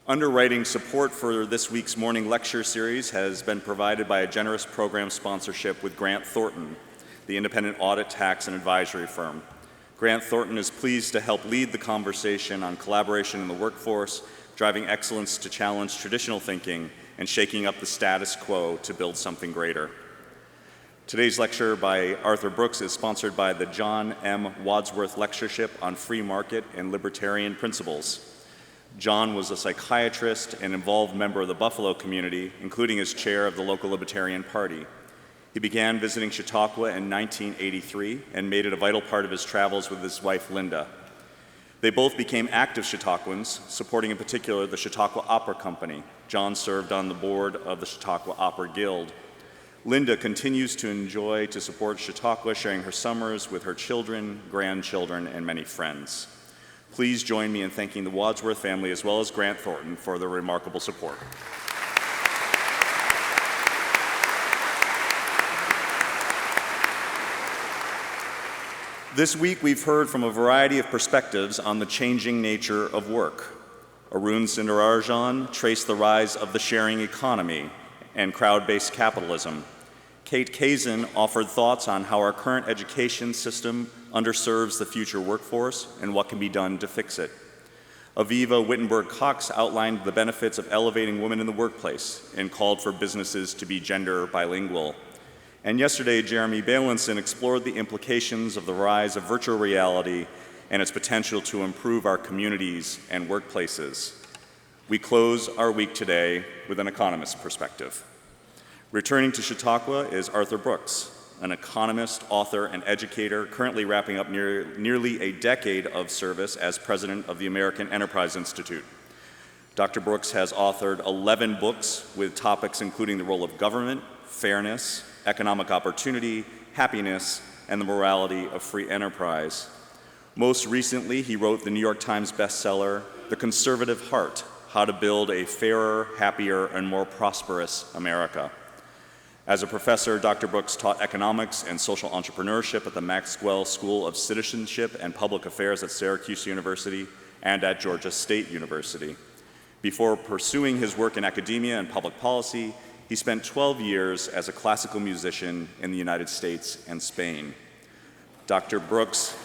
Underwriting support for this week's morning lecture series has been provided by a generous program sponsorship with Grant Thornton, the independent audit, tax, and advisory firm. Grant Thornton is pleased to help lead the conversation on collaboration in the workforce, driving excellence to challenge traditional thinking, and shaking up the status quo to build something greater. Today's lecture by Arthur Brooks is sponsored by the John M. Wadsworth Lectureship on Free Market and Libertarian Principles. John was a psychiatrist and involved member of the Buffalo community, including as chair of the local Libertarian Party. He began visiting Chautauqua in 1983 and made it a vital part of his travels with his wife, Linda. They both became active Chautauquans, supporting in particular the Chautauqua Opera Company. John served on the board of the Chautauqua Opera Guild. Linda continues to support Chautauqua, sharing her summers with her children, grandchildren, and many friends. Please join me in thanking the Wadsworth family as well as Grant Thornton for their remarkable support. This week we've heard from a variety of perspectives on the changing nature of work. Arun Sundararajan traced the rise of the sharing economy and crowd-based capitalism. Kate Kazin offered thoughts on how our current education system underserves the future workforce and what can be done to fix it. Aviva Wittenberg-Cox outlined the benefits of elevating women in the workplace and called for businesses to be gender bilingual. And yesterday, Jeremy Bailenson explored the implications of the rise of virtual reality and its potential to improve our communities and workplaces. We close our week today with an economist perspective. Returning to Chautauqua is Arthur Brooks, an economist, author, and educator currently wrapping up nearly a decade of service as president of the American Enterprise Institute. Dr. Brooks has authored 11 books with topics including the role of government, fairness, economic opportunity, happiness, and the morality of free enterprise. Most recently, he wrote the New York Times bestseller, The Conservative Heart: How to Build a Fairer, Happier, and More Prosperous America. As a professor, Dr. Brooks taught economics and social entrepreneurship at the Maxwell School of Citizenship and Public Affairs at Syracuse University and at Georgia State University. Before pursuing his work in academia and public policy, he spent 12 years as a classical musician in the United States and Spain. Dr. Brooks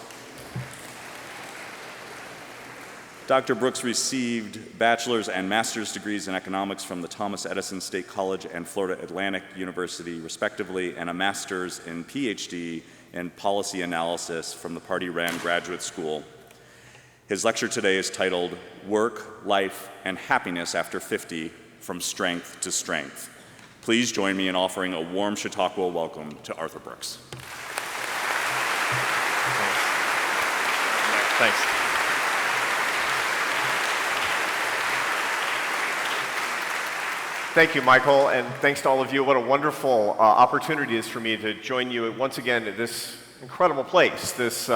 received bachelor's and master's degrees in economics from the Thomas Edison State College and Florida Atlantic University, respectively, and a master's and PhD in policy analysis from the Pardee-Rand Graduate School. His lecture today is titled Work, Life, and Happiness After 50, From Strength to Strength. Please join me in offering a warm Chautauqua welcome to Arthur Brooks. Thanks. Thank you, Michael, and thanks to all of you. What a wonderful opportunity it is for me to join you once again at this incredible place, this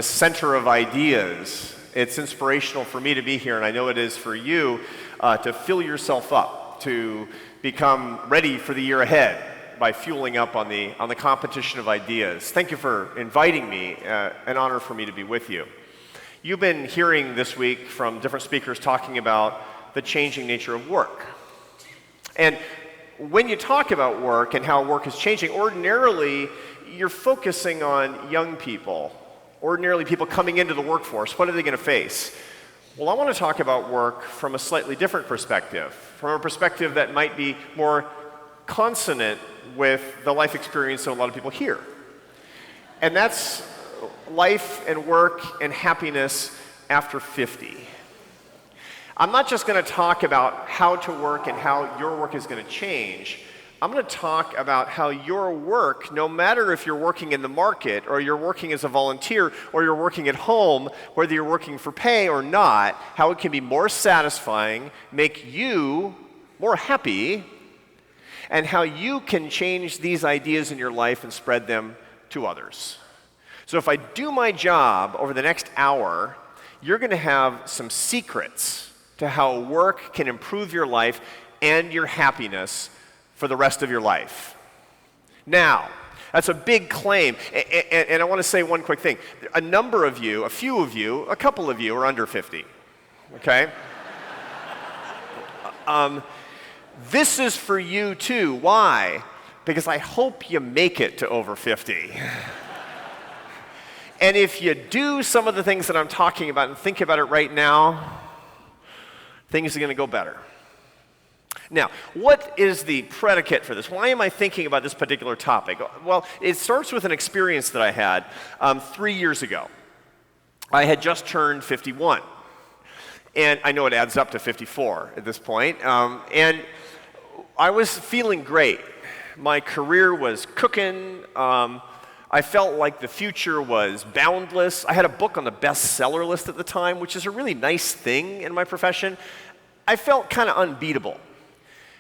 center of ideas. It's inspirational for me to be here, and I know it is for you to fill yourself up, to become ready for the year ahead by fueling up on the competition of ideas. Thank you for inviting me. An honor for me to be with you. You've been hearing this week from different speakers talking about the changing nature of work. And when you talk about work and how work is changing, ordinarily you're focusing on young people, ordinarily people coming into the workforce. What are they going to face? Well, I want to talk about work from a slightly different perspective, from a perspective that might be more consonant with the life experience of a lot of people here. And that's life and work and happiness after 50. I'm not just going to talk about how to work and how your work is going to change. I'm going to talk about how your work, no matter if you're working in the market or you're working as a volunteer or you're working at home, whether you're working for pay or not, how it can be more satisfying, make you more happy, and how you can change these ideas in your life and spread them to others. So if I do my job over the next hour, you're going to have some secrets to how work can improve your life and your happiness for the rest of your life. Now, that's a big claim, and I want to say one quick thing. A number of you, a few of you, a couple of you are under 50, okay? This is for you too. Why? Because I hope you make it to over 50. And if you do some of the things that I'm talking about and think about it right now, things are going to go better. Now, what is the predicate for this? Why am I thinking about this particular topic? Well, it starts with an experience that I had 3 years ago. I had just turned 51. And I know it adds up to 54 at this point. And I was feeling great. My career was cooking. I felt like the future was boundless. I had a book on the bestseller list at the time, which is a really nice thing in my profession. I felt kind of unbeatable.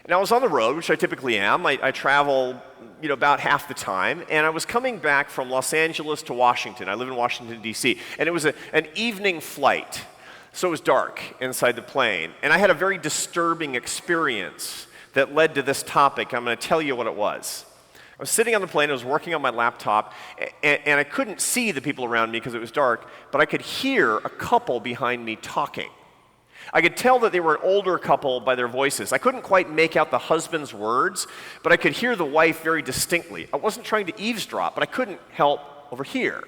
And I was on the road, which I typically am. I travel, about half the time. And I was coming back from Los Angeles to Washington. I live in Washington, D.C. And it was an evening flight. So it was dark inside the plane. And I had a very disturbing experience that led to this topic. I'm going to tell you what it was. I was sitting on the plane, I was working on my laptop, and I couldn't see the people around me because it was dark, but I could hear a couple behind me talking. I could tell that they were an older couple by their voices. I couldn't quite make out the husband's words, but I could hear the wife very distinctly. I wasn't trying to eavesdrop, but I couldn't help overhear.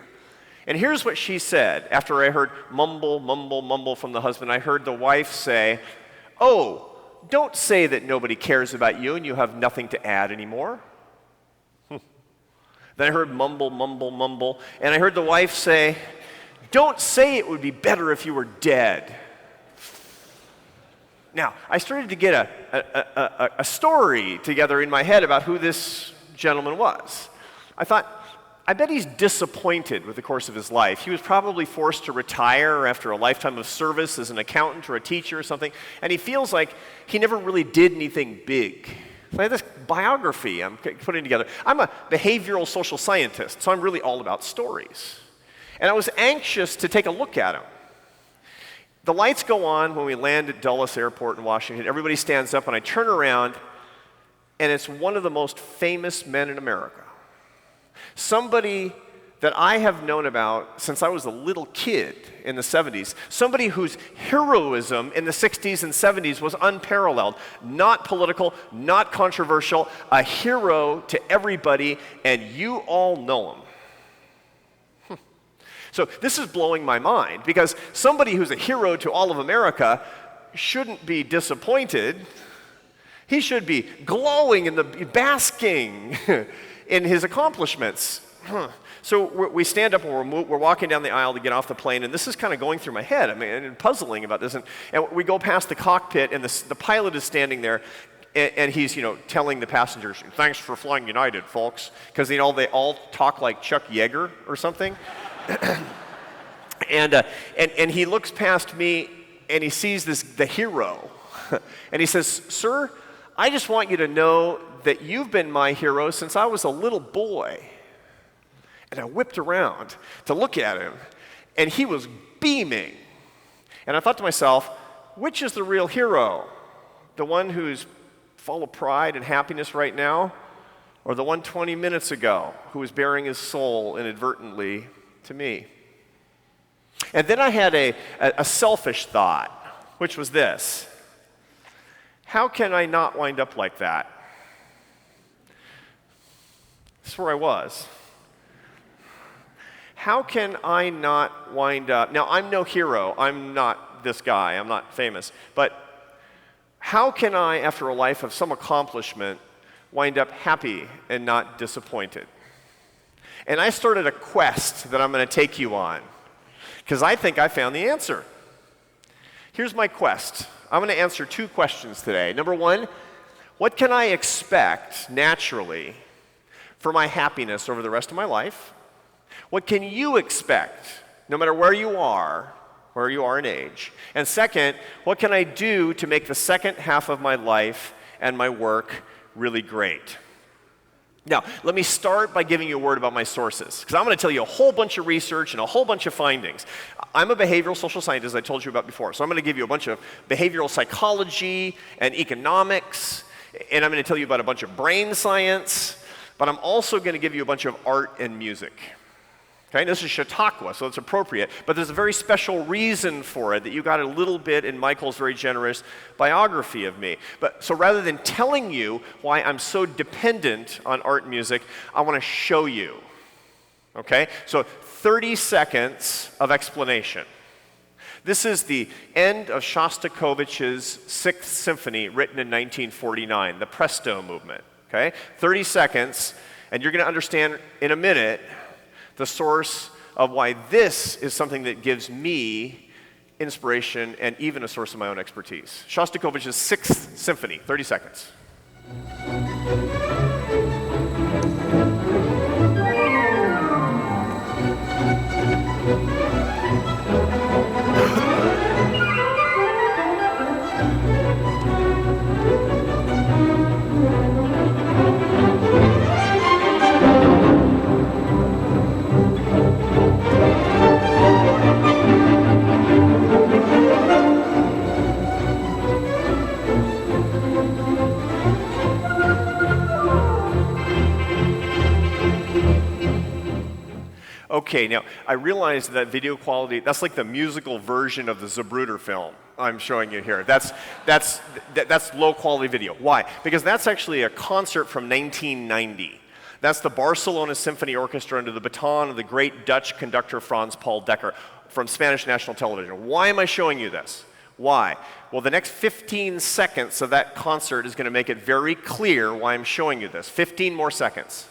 And here's what she said. After I heard mumble, mumble, mumble from the husband, I heard the wife say, "Oh, don't say that nobody cares about you and you have nothing to add anymore." Then I heard mumble, mumble, mumble, and I heard the wife say, "Don't say it would be better if you were dead." Now, I started to get a story together in my head about who this gentleman was. I thought, I bet he's disappointed with the course of his life. He was probably forced to retire after a lifetime of service as an accountant or a teacher or something, and he feels like he never really did anything big. So I have this biography I'm putting together. I'm a behavioral social scientist, so I'm really all about stories. And I was anxious to take a look at him. The lights go on when we land at Dulles Airport in Washington. Everybody stands up, and I turn around, and it's one of the most famous men in America. Somebody that I have known about since I was a little kid in the 70s. Somebody whose heroism in the 60s and 70s was unparalleled. Not political, not controversial, a hero to everybody, and you all know him. So this is blowing my mind, because somebody who's a hero to all of America shouldn't be disappointed. He should be glowing in basking in his accomplishments. So we stand up and we're walking down the aisle to get off the plane, and this is kind of going through my head. I mean, and puzzling about this. And we go past the cockpit, and the pilot is standing there, and he's telling the passengers, "Thanks for flying United, folks," because they all talk like Chuck Yeager or something. and he looks past me, and he sees the hero, and he says, "Sir, I just want you to know that you've been my hero since I was a little boy." And I whipped around to look at him, and he was beaming. And I thought to myself, which is the real hero? The one who's full of pride and happiness right now, or the one 20 minutes ago who was bearing his soul inadvertently to me? And then I had a selfish thought, which was this: how can I not wind up like that? That's where I was. How can I not wind up? Now, I'm no hero. I'm not this guy. I'm not famous. But how can I, after a life of some accomplishment, wind up happy and not disappointed? And I started a quest that I'm going to take you on, because I think I found the answer. Here's my quest. I'm going to answer 2 questions today. Number 1, what can I expect naturally for my happiness over the rest of my life? What can you expect, no matter where you are in age? And second, what can I do to make the second half of my life and my work really great? Now, let me start by giving you a word about my sources, because I'm going to tell you a whole bunch of research and a whole bunch of findings. I'm a behavioral social scientist, as I told you about before, so I'm going to give you a bunch of behavioral psychology and economics, and I'm going to tell you about a bunch of brain science, but I'm also going to give you a bunch of art and music, Okay, this is Chautauqua, so it's appropriate. But there's a very special reason for it that you got a little bit in Michael's very generous biography of me. So rather than telling you why I'm so dependent on art and music, I want to show you. Okay, so 30 seconds of explanation. This is the end of Shostakovich's Sixth Symphony, written in 1949, the Presto movement. Okay, 30 seconds, and you're going to understand in a minute the source of why this is something that gives me inspiration and even a source of my own expertise. Shostakovich's Sixth Symphony, 30 seconds. Okay, now, I realize that video quality, that's like the musical version of the Zapruder film I'm showing you here. That's low-quality video. Why? Because that's actually a concert from 1990. That's the Barcelona Symphony Orchestra under the baton of the great Dutch conductor Franz Paul Dekker from Spanish national television. Why am I showing you this? Why? Well, the next 15 seconds of that concert is going to make it very clear why I'm showing you this. 15 more seconds.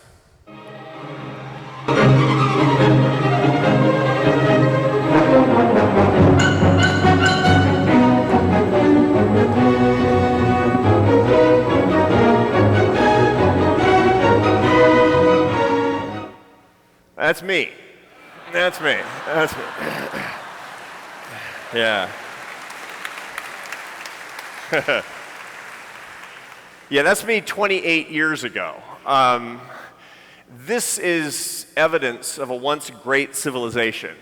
That's me. That's me. That's me. Yeah. Yeah, that's me 28 years ago. This is evidence of a once great civilization.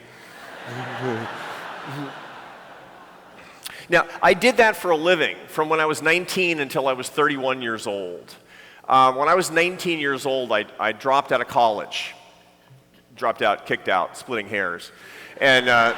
Now, I did that for a living from when I was 19 until I was 31 years old. When I was 19 years old, I dropped out of college. Dropped out, kicked out, splitting hairs. And I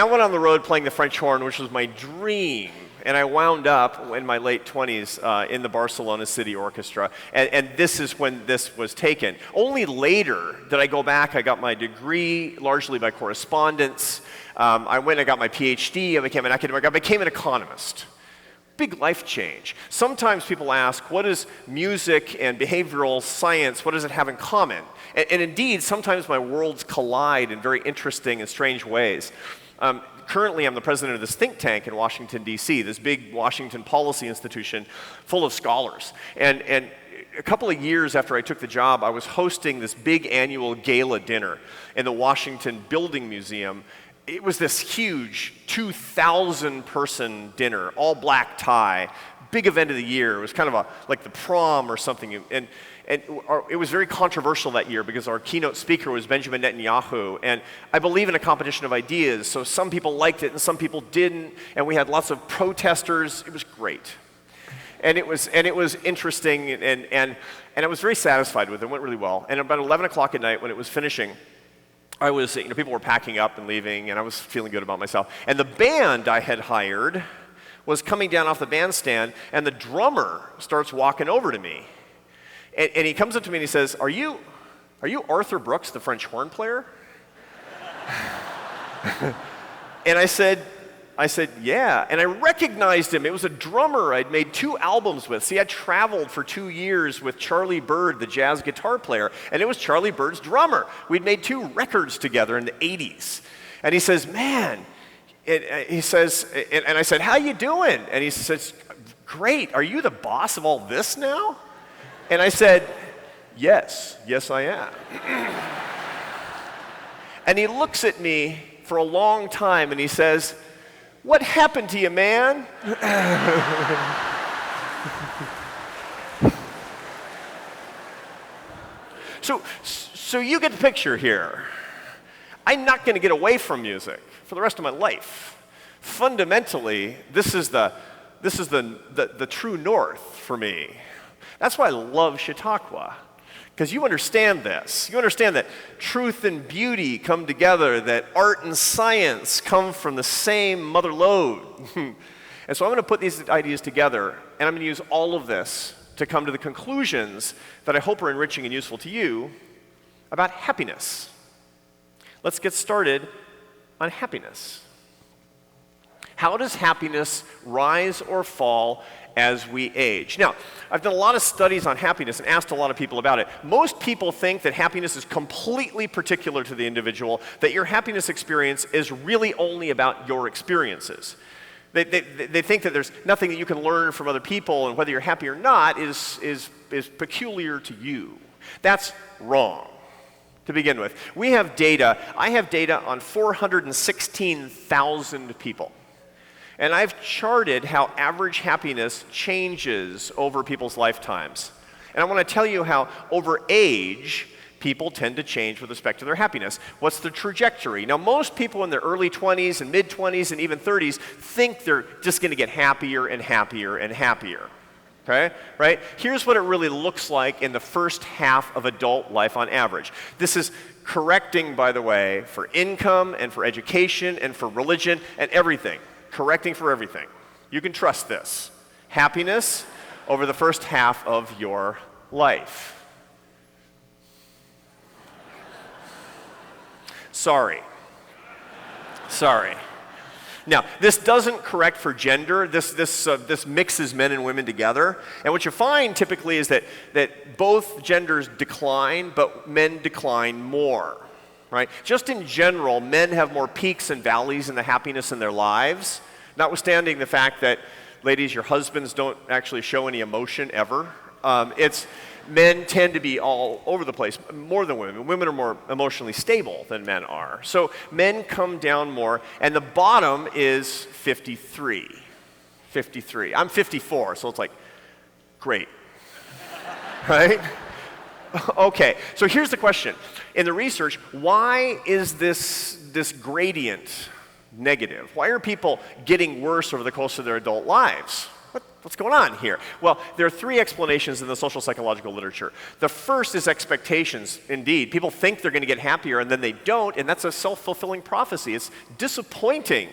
went on the road playing the French horn, which was my dream. And I wound up in my late 20s in the Barcelona City Orchestra. And this is when this was taken. Only later did I go back. I got my degree largely by correspondence. I got my PhD. I became an academic. I became an economist. Big life change. Sometimes people ask, what is music and behavioral science, what does it have in common? And indeed, sometimes my worlds collide in very interesting and strange ways. Currently, I'm the president of this think tank in Washington, D.C., this big Washington policy institution full of scholars. And a couple of years after I took the job, I was hosting this big annual gala dinner in the Washington Building Museum. It was this huge 2,000-person dinner, all black tie, big event of the year. It was kind of like the prom or something. And it was very controversial that year because our keynote speaker was Benjamin Netanyahu. And I believe in a competition of ideas, so some people liked it and some people didn't. And we had lots of protesters. It was great. And it was interesting, and I was very satisfied with it. It went really well. And about 11 o'clock at night when it was finishing, I was, people were packing up and leaving, and I was feeling good about myself. And the band I had hired was coming down off the bandstand, and the drummer starts walking over to me. And he comes up to me and he says, Are you Arthur Brooks, the French horn player? And I said, yeah. And I recognized him. It was a drummer I'd made 2 albums with. See, I'd traveled for 2 years with Charlie Bird, the jazz guitar player, and it was Charlie Bird's drummer. We'd made 2 records together in the 80s. And he says, man, and I said, how you doing? And he says, great. Are you the boss of all this now? And I said, yes, I am. And he looks at me for a long time and he says, what happened to you, man? So you get the picture here. I'm not going to get away from music for the rest of my life. Fundamentally, this is the true north for me. That's why I love Chautauqua, Because you understand this. You understand that truth and beauty come together, that art and science come from the same mother lode. And so I'm going to put these ideas together, and I'm going to use all of this to come to the conclusions that I hope are enriching and useful to you about happiness. Let's get started on happiness. How does happiness rise or fall as we age? Now, I've done a lot of studies on happiness and asked a lot of people about it. Most people think that happiness is completely particular to the individual, that your happiness experience is really only about your experiences. They think that there's nothing that you can learn from other people, and whether you're happy or not is peculiar to you. That's wrong. To begin with, we have data. I have data on 416,000 people. And I've charted how average happiness changes over people's lifetimes. And I want to tell you how over age, people tend to change with respect to their happiness. What's the trajectory? Now, most people in their early 20s and mid-20s and even 30s think they're just going to get happier and happier and happier. Okay? Right? Here's what it really looks like in the first half of adult life on average. This is correcting, by the way, for income and for education and for religion and everything. Correcting for everything. You can trust this. Happiness over the first half of your life. Sorry. Now, this doesn't correct for gender. This mixes men and women together. And what you find typically is that both genders decline, but men decline more. Right? Just in general, men have more peaks and valleys in the happiness in their lives, notwithstanding the fact that, ladies, your husbands don't actually show any emotion ever. Men tend to be all over the place, more than women. Women are more emotionally stable than men are. So men come down more, and the bottom is 53. 53. I'm 54, so it's like, great. Right? Okay, so here's the question. In the research, why is this gradient negative? Why are people getting worse over the course of their adult lives? What's going on here? Well, there are three explanations in the social psychological literature. The first is expectations. Indeed, people think they're going to get happier and then they don't, and that's a self-fulfilling prophecy. It's disappointing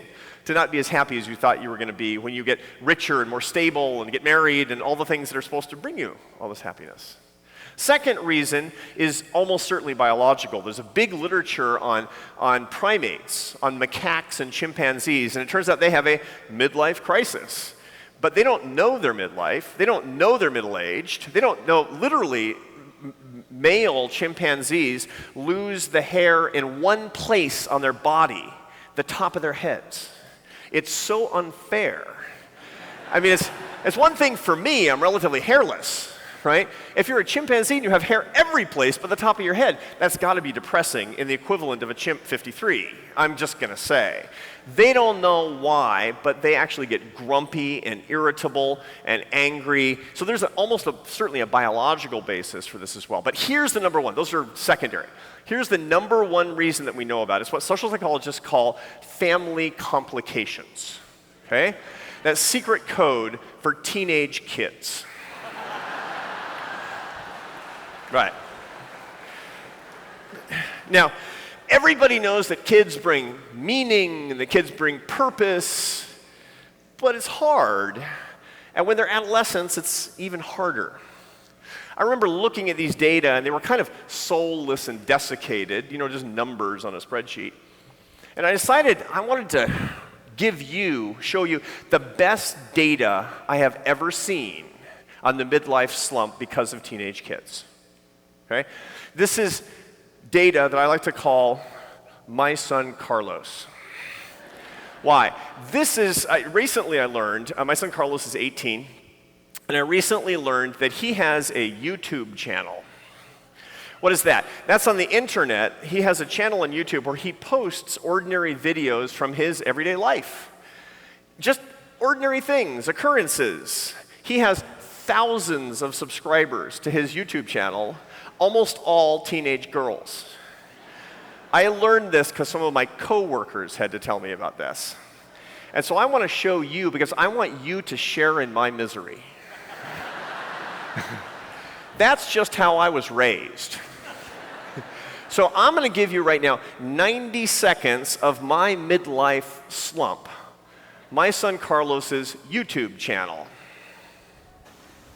to not be as happy as you thought you were going to be when you get richer and more stable and get married and all the things that are supposed to bring you all this happiness. Second reason is almost certainly biological. There's a big literature on primates, on macaques and chimpanzees, and it turns out they have a midlife crisis. But they don't know they're midlife. They don't know they're middle-aged. They don't know, literally, male chimpanzees lose the hair in one place on their body, the top of their heads. It's so unfair. I mean, it's one thing for me, I'm relatively hairless. Right? If you're a chimpanzee and you have hair every place but the top of your head, that's got to be depressing in the equivalent of a chimp 53. I'm just going to say. They don't know why, but they actually get grumpy and irritable and angry. So there's certainly a biological basis for this as well. But here's the number one. Those are secondary. Here's the number one reason that we know about. It's what social psychologists call family complications. Okay? That's secret code for teenage kids. Right. Now, everybody knows that kids bring meaning and the kids bring purpose, but it's hard. And when they're adolescents, it's even harder. I remember looking at these data, and they were kind of soulless and desiccated, just numbers on a spreadsheet. And I decided I wanted to show you the best data I have ever seen on the midlife slump because of teenage kids. Okay? This is data that I like to call my son Carlos. Why? Recently I learned, my son Carlos is 18, and I recently learned that he has a YouTube channel. What is that? That's on the internet. He has a channel on YouTube where he posts ordinary videos from his everyday life. Just ordinary things, occurrences. He has thousands of subscribers to his YouTube channel, almost all teenage girls. I learned this because some of my coworkers had to tell me about this. And so I want to show you because I want you to share in my misery. That's just how I was raised. So I'm going to give you right now 90 seconds of my midlife slump. My son Carlos's YouTube channel.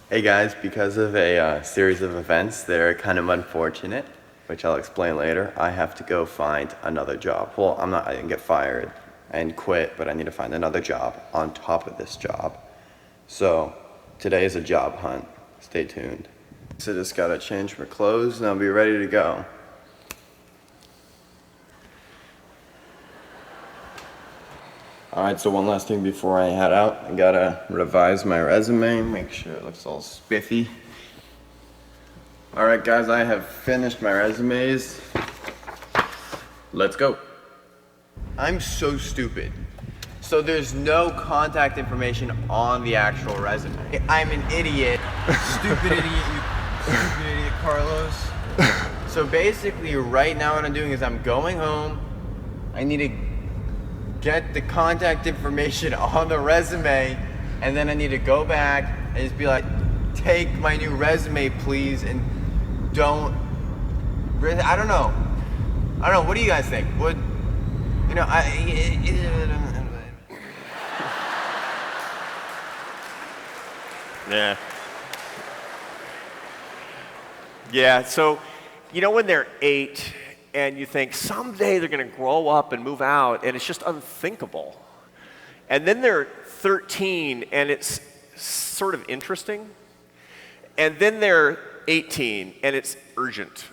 Hey guys, because of a series of events that are kind of unfortunate, which I'll explain later, I have to go find another job. Well, I didn't get fired and quit, but I need to find another job on top of this job. So today is a job hunt. Stay tuned. So just gotta change my clothes and I'll be ready to go. Alright, so one last thing before I head out. I gotta revise my resume, make sure it looks all spiffy. Alright guys, I have finished my resumes. Let's go. I'm so stupid. So there's no contact information on the actual resume. I'm an idiot. Stupid idiot, you stupid idiot, Carlos. So basically right now what I'm doing is I'm going home. I need to get the contact information on the resume, and then I need to go back and just be like, take my new resume please, and I don't know, what do you guys think? Yeah, so when they're 8 and you think someday they're going to grow up and move out, and it's just unthinkable. And then they're 13 and it's sort of interesting. And then they're 18 and it's urgent.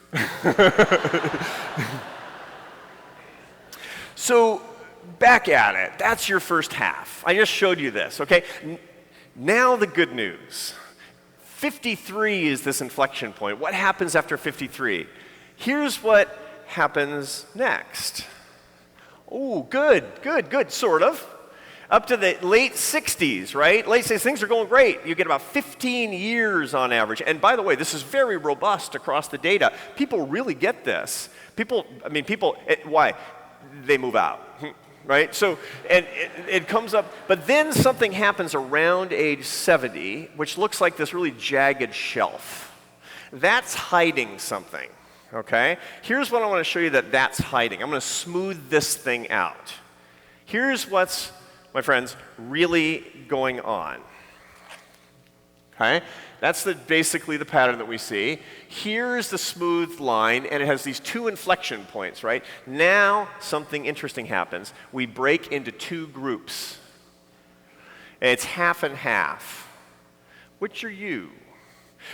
So back at it. That's your first half. I just showed you this, okay? Now the good news. 53 is this inflection point. What happens after 53? Here's what happens next. Oh, good, sort of. Up to the late 60s, right? Late 60s, things are going great. You get about 15 years on average. And by the way, this is very robust across the data. People really get this. Why? They move out, right? So, and it comes up, but then something happens around age 70, which looks like this really jagged shelf. That's hiding something. Okay? Here's what I want to show you that's hiding. I'm going to smooth this thing out. Here's what's, my friends, really going on. Okay? That's basically the pattern that we see. Here's the smooth line, and it has these 2 inflection points, right? Now, something interesting happens. We break into 2 groups. And it's half and half. Which are you?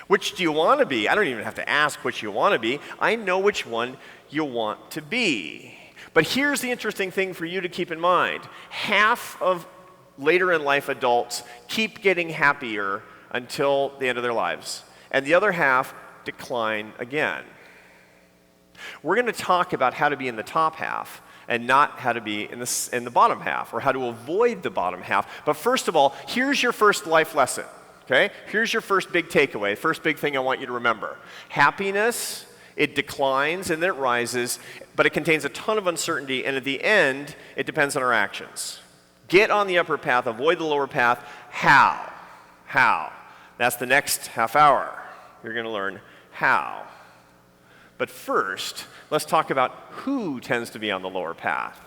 Which do you want to be? I don't even have to ask which you want to be. I know which one you want to be. But here's the interesting thing for you to keep in mind. Half of later in life adults keep getting happier until the end of their lives. And the other half decline again. We're going to talk about how to be in the top half and not how to be in the bottom half, or how to avoid the bottom half. But first of all, here's your first life lesson. Okay? Here's your first big takeaway, first big thing I want you to remember. Happiness, it declines and then it rises, but it contains a ton of uncertainty, and at the end, it depends on our actions. Get on the upper path, avoid the lower path. How? How? That's the next half hour. You're going to learn how. But first, let's talk about who tends to be on the lower path.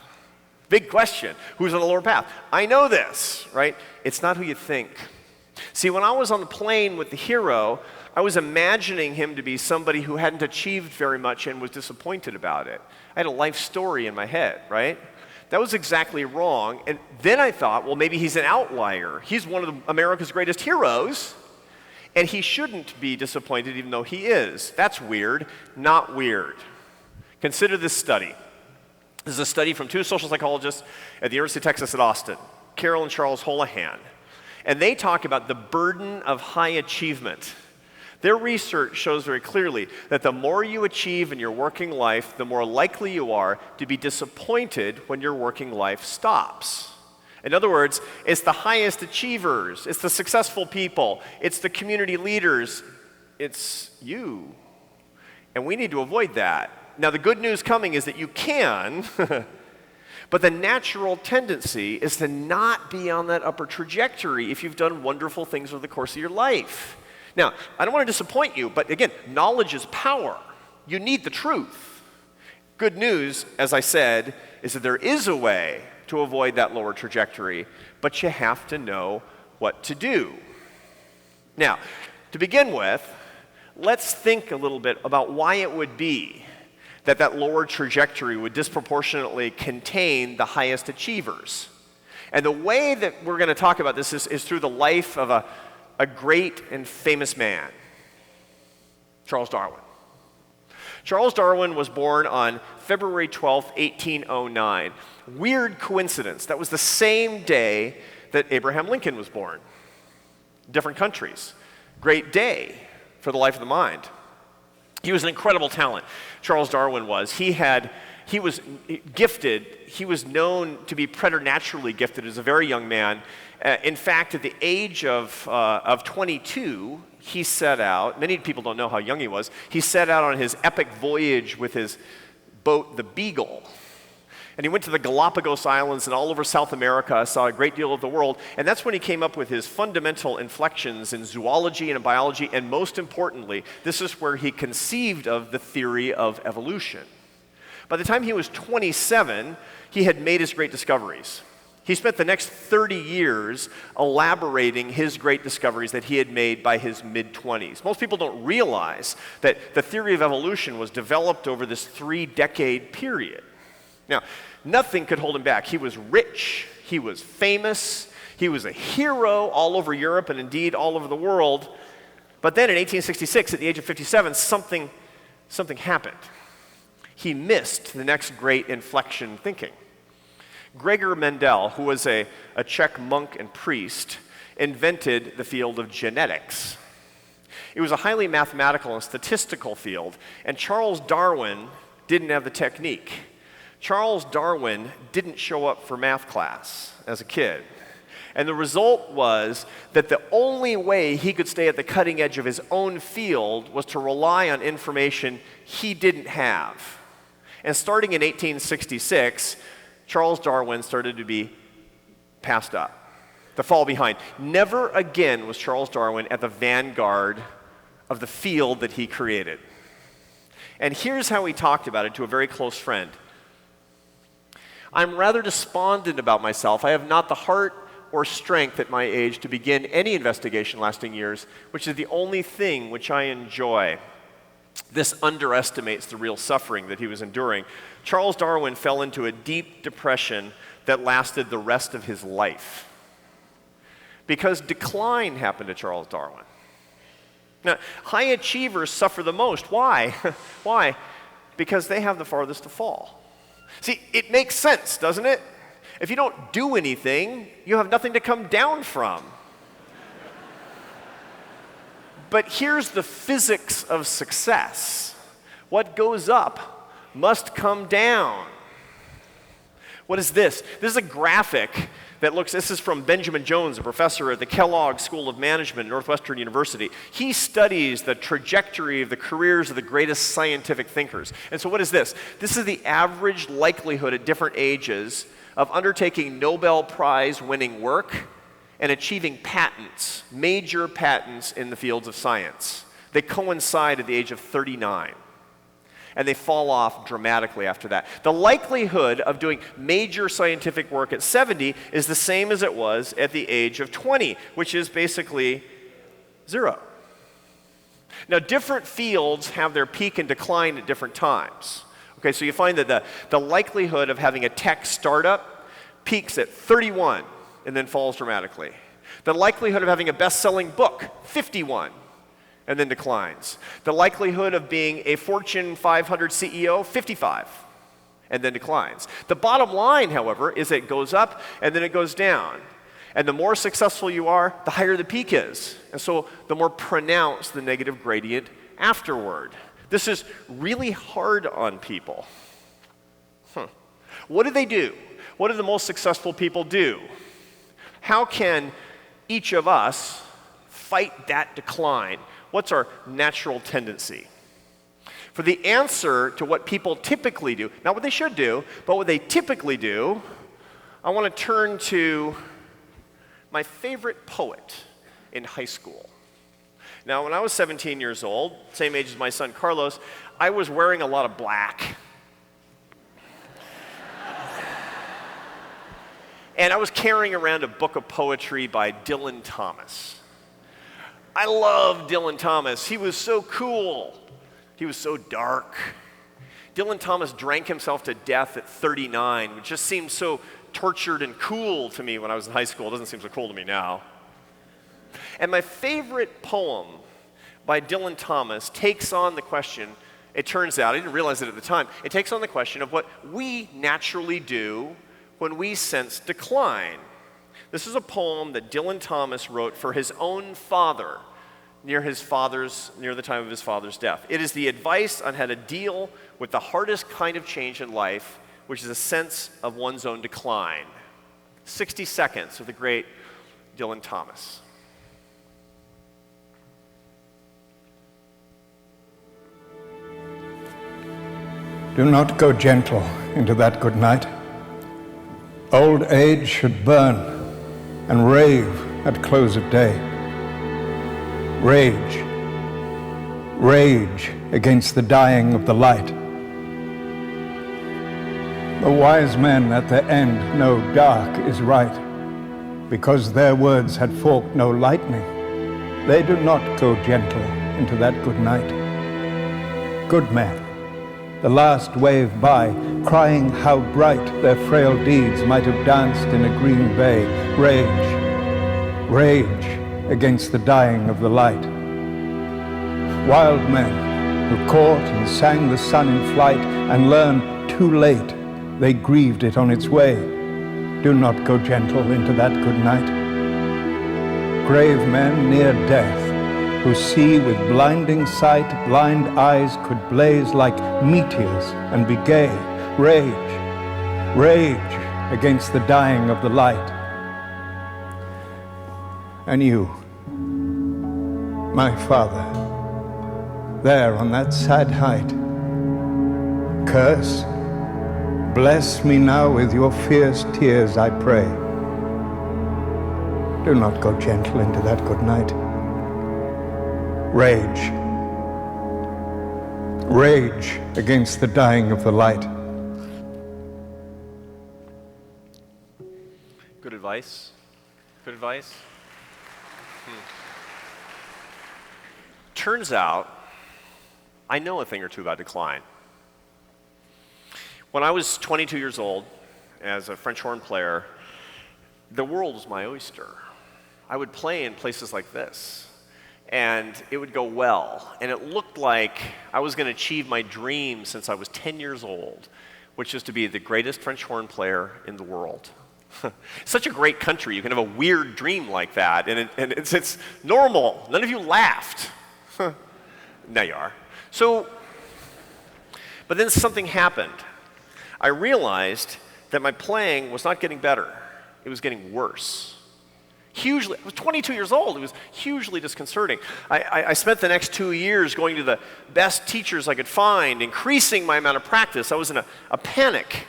Big question. Who's on the lower path? I know this, right? It's not who you think. See, when I was on the plane with the hero, I was imagining him to be somebody who hadn't achieved very much and was disappointed about it. I had a life story in my head, right? That was exactly wrong. And then I thought, well, maybe he's an outlier. He's one of America's greatest heroes, and he shouldn't be disappointed even though he is. That's weird, not weird. Consider this study. This is a study from 2 social psychologists at the University of Texas at Austin, Carol and Charles Holohan. And they talk about the burden of high achievement. Their research shows very clearly that the more you achieve in your working life, the more likely you are to be disappointed when your working life stops. In other words, it's the highest achievers, it's the successful people, it's the community leaders, it's you. And we need to avoid that. Now, the good news coming is that you can, but the natural tendency is to not be on that upper trajectory if you've done wonderful things over the course of your life. Now, I don't want to disappoint you, but again, knowledge is power. You need the truth. Good news, as I said, is that there is a way to avoid that lower trajectory, but you have to know what to do. Now, to begin with, let's think a little bit about why it would be that that lower trajectory would disproportionately contain the highest achievers. And the way that we're going to talk about this is through the life of a great and famous man, Charles Darwin. Charles Darwin was born on February 12th, 1809. Weird coincidence. That was the same day that Abraham Lincoln was born. Different countries. Great day for the life of the mind. He was an incredible talent, Charles Darwin was. He was gifted. He was known to be preternaturally gifted as a very young man. In fact, at the age of 22, he set out, many people don't know how young he was, he set out on his epic voyage with his boat, the Beagle. And he went to the Galapagos Islands and all over South America, saw a great deal of the world, and that's when he came up with his fundamental inflections in zoology and in biology, and most importantly, this is where he conceived of the theory of evolution. By the time he was 27, he had made his great discoveries. He spent the next 30 years elaborating his great discoveries that he had made by his mid-20s. Most people don't realize that the theory of evolution was developed over this 3-decade period. Now, nothing could hold him back. He was rich, he was famous, he was a hero all over Europe and indeed all over the world. But then in 1866, at the age of 57, something happened. He missed the next great inflection thinking. Gregor Mendel, who was a Czech monk and priest, invented the field of genetics. It was a highly mathematical and statistical field, and Charles Darwin didn't have the technique. Charles Darwin didn't show up for math class as a kid. And the result was that the only way he could stay at the cutting edge of his own field was to rely on information he didn't have. And starting in 1866, Charles Darwin started to be passed up, to fall behind. Never again was Charles Darwin at the vanguard of the field that he created. And here's how he talked about it to a very close friend. I'm rather despondent about myself. I have not the heart or strength at my age to begin any investigation lasting years, which is the only thing which I enjoy. This underestimates the real suffering that he was enduring. Charles Darwin fell into a deep depression that lasted the rest of his life because decline happened to Charles Darwin. Now, high achievers suffer the most. Why? Why? Because they have the farthest to fall. See, it makes sense, doesn't it? If you don't do anything, you have nothing to come down from. But here's the physics of success. What goes up must come down. What is this? This is a graphic that looks, this is from Benjamin Jones, a professor at the Kellogg School of Management at Northwestern University. He studies the trajectory of the careers of the greatest scientific thinkers. And so what is this? This is the average likelihood at different ages of undertaking Nobel Prize winning work and achieving patents, major patents in the fields of science. They coincide at the age of 39. And they fall off dramatically after that. The likelihood of doing major scientific work at 70 is the same as it was at the age of 20, which is basically 0. Now, different fields have their peak and decline at different times. Okay, so you find that the likelihood of having a tech startup peaks at 31 and then falls dramatically. The likelihood of having a best-selling book, 51. And then declines. The likelihood of being a Fortune 500 CEO, 55, and then declines. The bottom line, however, is it goes up and then it goes down. And the more successful you are, the higher the peak is. And so the more pronounced the negative gradient afterward. This is really hard on people. What do they do? What do the most successful people do? How can each of us fight that decline? What's our natural tendency? For the answer to what people typically do, not what they should do, but what they typically do, I want to turn to my favorite poet in high school. Now, when I was 17 years old, same age as my son Carlos, I was wearing a lot of black. And I was carrying around a book of poetry by Dylan Thomas. I love Dylan Thomas. He was so cool. He was so dark. Dylan Thomas drank himself to death at 39, which just seemed so tortured and cool to me when I was in high school. It doesn't seem so cool to me now. And my favorite poem by Dylan Thomas takes on the question, it turns out, I didn't realize it at the time, it takes on the question of what we naturally do when we sense decline. This is a poem that Dylan Thomas wrote for his own father near the time of his father's death. It is the advice on how to deal with the hardest kind of change in life, which is a sense of one's own decline. 60 seconds of the great Dylan Thomas. Do not go gentle into that good night. Old age should burn and rave at close of day. Rage, rage against the dying of the light. The wise men at the end know dark is right, because their words had forked no lightning. They do not go gentle into that good night. Good men, the last wave by, crying how bright their frail deeds might have danced in a green bay. Rage, rage against the dying of the light. Wild men who caught and sang the sun in flight and learned too late they grieved it on its way. Do not go gentle into that good night. Grave men near death, who see with blinding sight, blind eyes could blaze like meteors and be gay. Rage, rage against the dying of the light. And you, my father, there on that sad height, curse, bless me now with your fierce tears, I pray. Do not go gentle into that good night. Rage, rage against the dying of the light. Good advice. Good advice. Turns out, I know a thing or two about decline. When I was 22 years old, as a French horn player, the world was my oyster. I would play in places like this, and it would go well. And it looked like I was going to achieve my dream since I was 10 years old, which is to be the greatest French horn player in the world. Such a great country. You can have a weird dream like that, and it's normal. None of you laughed. Now you are. But then something happened. I realized that my playing was not getting better. It was getting worse. Hugely. I was 22 years old. It was hugely disconcerting. I spent the next 2 years going to the best teachers I could find, increasing my amount of practice. I was in a panic.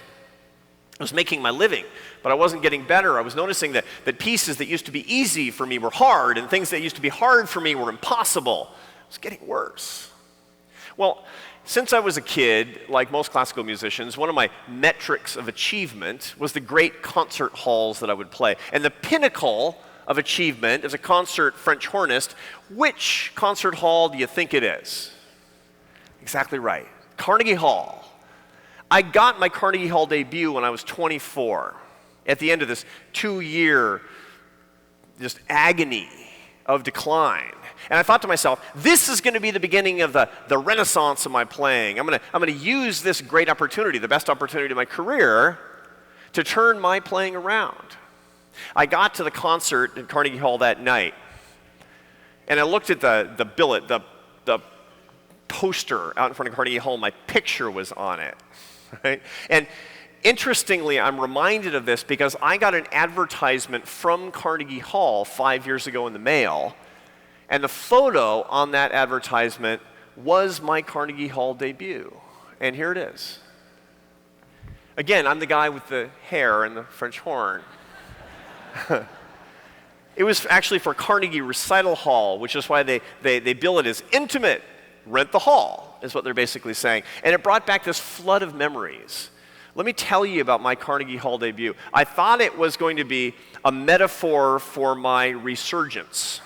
I was making my living, but I wasn't getting better. I was noticing that pieces that used to be easy for me were hard, and things that used to be hard for me were impossible. It was getting worse. Well, since I was a kid, like most classical musicians, one of my metrics of achievement was the great concert halls that I would play. And the pinnacle of achievement as a concert French hornist, which concert hall do you think it is? Exactly right, Carnegie Hall. I got my Carnegie Hall debut when I was 24, at the end of this 2-year just agony of decline. And I thought to myself, this is going to be the beginning of the renaissance of my playing. I'm going to use this great opportunity, the best opportunity of my career, to turn my playing around. I got to the concert at Carnegie Hall that night, and I looked at the billet, the poster out in front of Carnegie Hall. My picture was on it. Right? And interestingly, I'm reminded of this because I got an advertisement from Carnegie Hall 5 years ago in the mail, and the photo on that advertisement was my Carnegie Hall debut. And here it is. Again, I'm the guy with the hair and the French horn. It was actually for Carnegie Recital Hall, which is why they bill it as intimate. Rent the hall, is what they're basically saying. And it brought back this flood of memories. Let me tell you about my Carnegie Hall debut. I thought it was going to be a metaphor for my resurgence.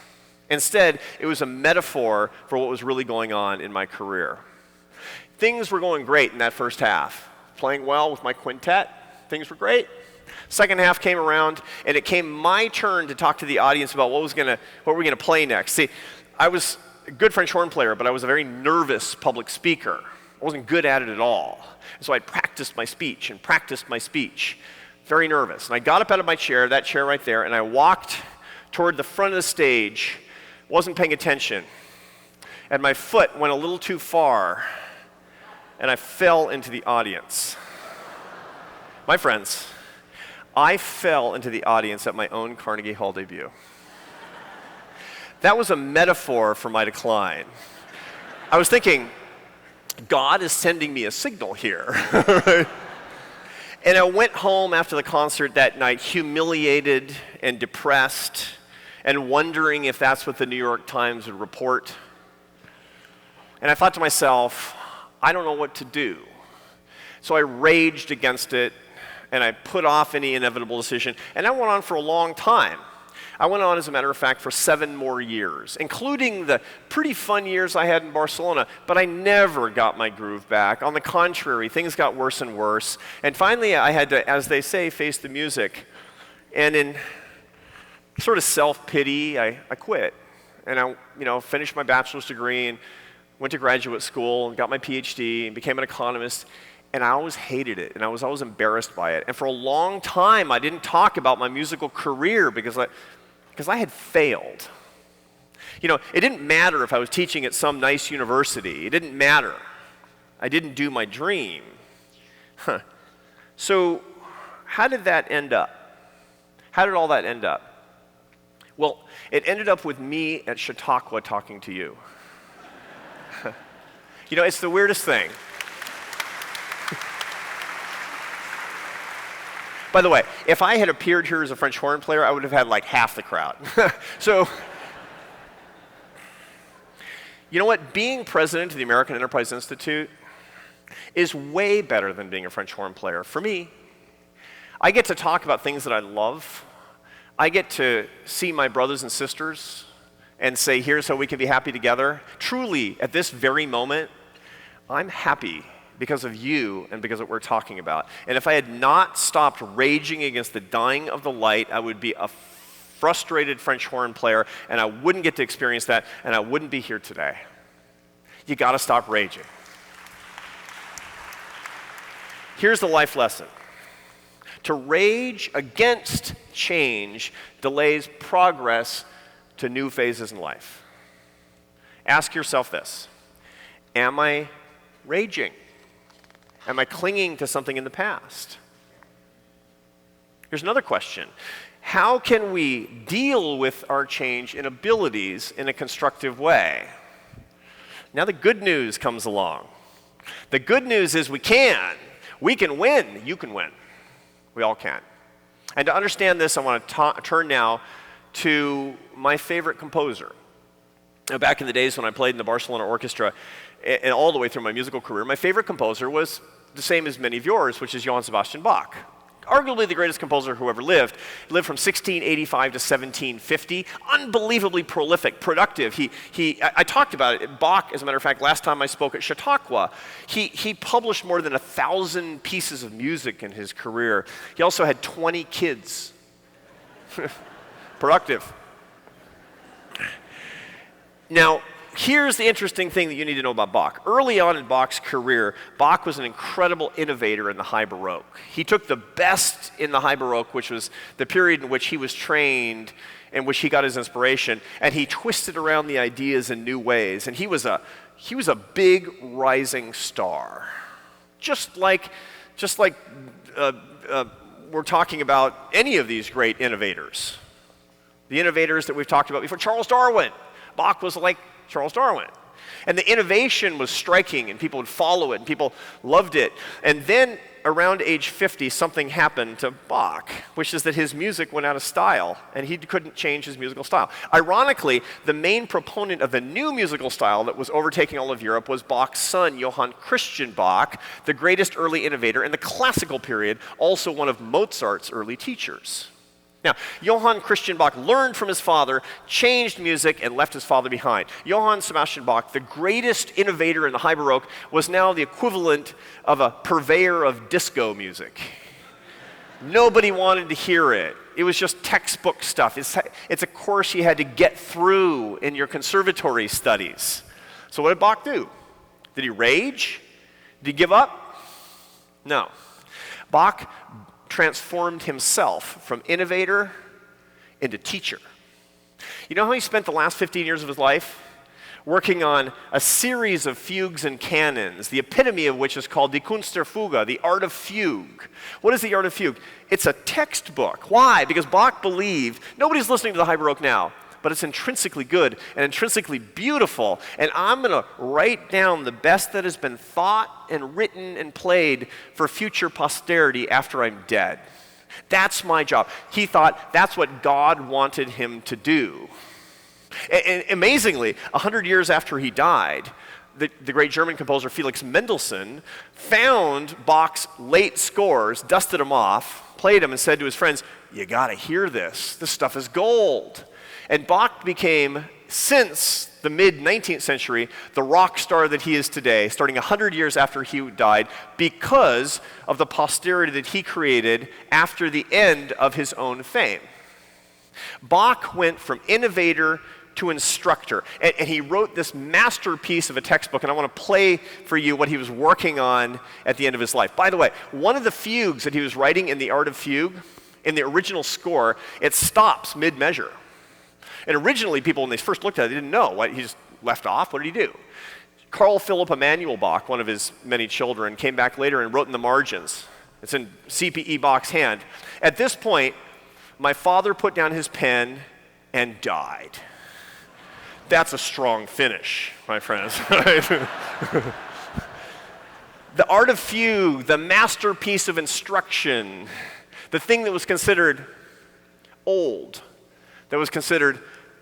Instead, it was a metaphor for what was really going on in my career. Things were going great in that first half. Playing well with my quintet, things were great. Second half came around, and it came my turn to talk to the audience about what we're going to play next. See, I was a good French horn player, but I was a very nervous public speaker. I wasn't good at it at all. So I practiced my speech and practiced my speech. Very nervous. And I got up out of my chair, that chair right there, and I walked toward the front of the stage, wasn't paying attention, and my foot went a little too far, and I fell into the audience. My friends, I fell into the audience at my own Carnegie Hall debut. That was a metaphor for my decline. I was thinking, God is sending me a signal here. And I went home after the concert that night humiliated and depressed and wondering if that's what the New York Times would report. And I thought to myself, I don't know what to do. So I raged against it, and I put off any inevitable decision. And that went on for a long time. I went on, as a matter of fact, for 7 more years, including the pretty fun years I had in Barcelona, but I never got my groove back. On the contrary, things got worse and worse. And finally, I had to, as they say, face the music. And in sort of self-pity, I quit. And I finished my bachelor's degree and went to graduate school and got my PhD and became an economist. And I always hated it, and I was always embarrassed by it. And for a long time, I didn't talk about my musical career because I had failed. It didn't matter if I was teaching at some nice university. It didn't matter. I didn't do my dream. So how did that end up? How did all that end up? Well, it ended up with me at Chautauqua talking to you. It's the weirdest thing. By the way, if I had appeared here as a French horn player, I would have had like half the crowd. So, you know what? Being president of the American Enterprise Institute is way better than being a French horn player. For me, I get to talk about things that I love. I get to see my brothers and sisters and say, here's how we can be happy together. Truly, at this very moment, I'm happy because of you and because of what we're talking about. And if I had not stopped raging against the dying of the light, I would be a frustrated French horn player, and I wouldn't get to experience that, and I wouldn't be here today. You gotta stop raging. Here's the life lesson. To rage against change delays progress to new phases in life. Ask yourself this: am I raging? Am I clinging to something in the past? Here's another question. How can we deal with our change in abilities in a constructive way? Now the good news comes along. The good news is we can. We can win. You can win. We all can. And to understand this, I want to turn now to my favorite composer. Now, back in the days when I played in the Barcelona Orchestra, and all the way through my musical career, my favorite composer was the same as many of yours, which is Johann Sebastian Bach. Arguably the greatest composer who ever lived. He lived from 1685 to 1750. Unbelievably prolific, productive. I talked about it. Bach, as a matter of fact, last time I spoke at Chautauqua, he published more than 1,000 pieces of music in his career. He also had 20 kids. Productive. Now, here's the interesting thing that you need to know about Bach. Early on in Bach's career, Bach was an incredible innovator in the High Baroque. He took the best in the High Baroque, which was the period in which he was trained, in which he got his inspiration, and he twisted around the ideas in new ways. And he was a big rising star. Just like we're talking about any of these great innovators. The innovators that we've talked about before, Charles Darwin. Bach was like Charles Darwin. And the innovation was striking, and people would follow it, and people loved it. And then around age 50, something happened to Bach, which is that his music went out of style, and he couldn't change his musical style. Ironically, the main proponent of the new musical style that was overtaking all of Europe was Bach's son, Johann Christian Bach, the greatest early innovator in the classical period, also one of Mozart's early teachers. Now, Johann Christian Bach learned from his father, changed music, and left his father behind. Johann Sebastian Bach, the greatest innovator in the High Baroque, was now the equivalent of a purveyor of disco music. Nobody wanted to hear it. It was just textbook stuff. It's a course you had to get through in your conservatory studies. So what did Bach do? Did he rage? Did he give up? No. Bach transformed himself from innovator into teacher. You know how he spent the last 15 years of his life? Working on a series of fugues and canons, the epitome of which is called Die Kunst der Fuge, the art of fugue. What is the art of fugue? It's a textbook. Why? Because Bach believed, nobody's listening to the High Baroque now, but it's intrinsically good and intrinsically beautiful, and I'm going to write down the best that has been thought and written and played for future posterity after I'm dead. That's my job. He thought that's what God wanted him to do. And amazingly, 100 years after he died, the great German composer Felix Mendelssohn found Bach's late scores, dusted them off, played them, and said to his friends, "You got to hear this. This stuff is gold." And Bach became, since the mid-19th century, the rock star that he is today, starting 100 years after he died, because of the posterity that he created after the end of his own fame. Bach went from innovator to instructor, and he wrote this masterpiece of a textbook, and I want to play for you what he was working on at the end of his life. By the way, one of the fugues that he was writing in the art of fugue, in the original score, it stops mid-measure. And originally, people, when they first looked at it, they didn't know. What, he just left off? What did he do? Carl Philipp Emanuel Bach, one of his many children, came back later and wrote in the margins. It's in C.P.E. Bach's hand. At this point, my father put down his pen and died. That's a strong finish, my friends. The art of fugue, the masterpiece of instruction, the thing that was considered old, that was considered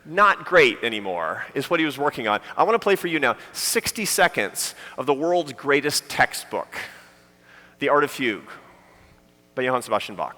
not great anymore, is what he was working on. I want to play for you now 60 seconds of the world's greatest textbook, The Art of Fugue, by Johann Sebastian Bach.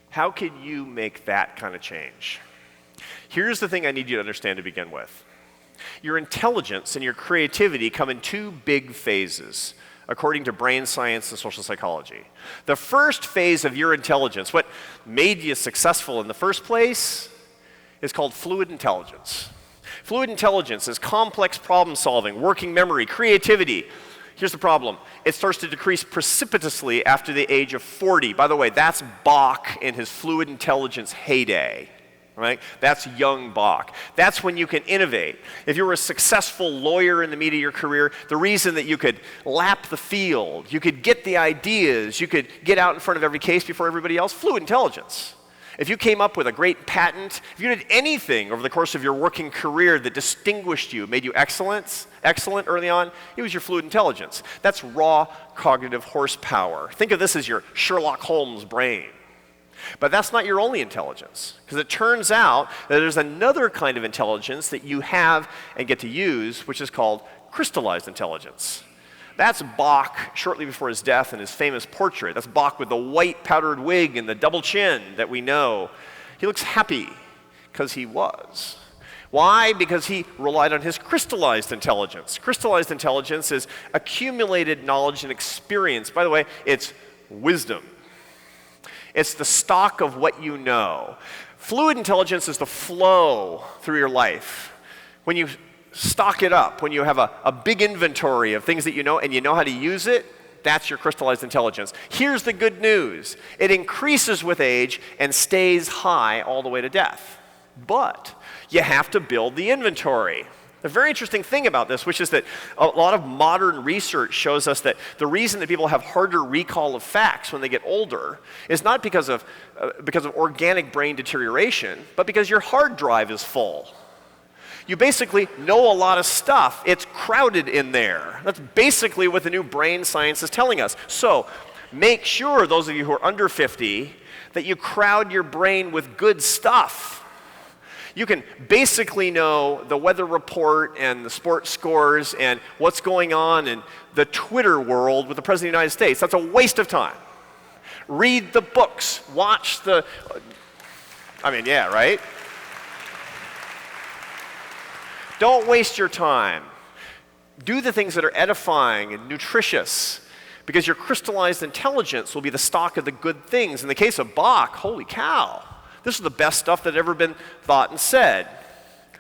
How can you make that kind of change? Here's the thing I need you to understand to begin with. Your intelligence and your creativity come in two big phases, according to brain science and social psychology. The first phase of your intelligence, what made you successful in the first place, is called fluid intelligence. Fluid intelligence is complex problem solving, working memory, creativity. Here's the problem. It starts to decrease precipitously after the age of 40. By the way, that's Bach in his fluid intelligence heyday, right? That's young Bach. That's when you can innovate. If you were a successful lawyer in the meat of your career, the reason that you could lap the field, you could get the ideas, you could get out in front of every case before everybody else, fluid intelligence. If you came up with a great patent, if you did anything over the course of your working career that distinguished you, made you excellent early on, it was your fluid intelligence. That's raw cognitive horsepower. Think of this as your Sherlock Holmes brain. But that's not your only intelligence, because it turns out that there's another kind of intelligence that you have and get to use, which is called crystallized intelligence. That's Bach shortly before his death in his famous portrait. That's Bach with the white powdered wig and the double chin that we know. He looks happy because he was. Why? Because he relied on his crystallized intelligence. Crystallized intelligence is accumulated knowledge and experience. By the way, it's wisdom. It's the stock of what you know. Fluid intelligence is the flow through your life. When you stock it up, when you have a big inventory of things that you know and you know how to use it, that's your crystallized intelligence. Here's the good news. It increases with age and stays high all the way to death. But you have to build the inventory. The very interesting thing about this, which is that a lot of modern research shows us that the reason that people have harder recall of facts when they get older is not because of organic brain deterioration, but because your hard drive is full. You basically know a lot of stuff. It's crowded in there. That's basically what the new brain science is telling us. So make sure, those of you who are under 50, that you crowd your brain with good stuff. You can basically know the weather report and the sports scores and what's going on in the Twitter world with the President of the United States. That's a waste of time. Read the books. Watch the... yeah, right? Don't waste your time. Do the things that are edifying and nutritious, because your crystallized intelligence will be the stock of the good things. In the case of Bach, holy cow. This is the best stuff that had ever been thought and said.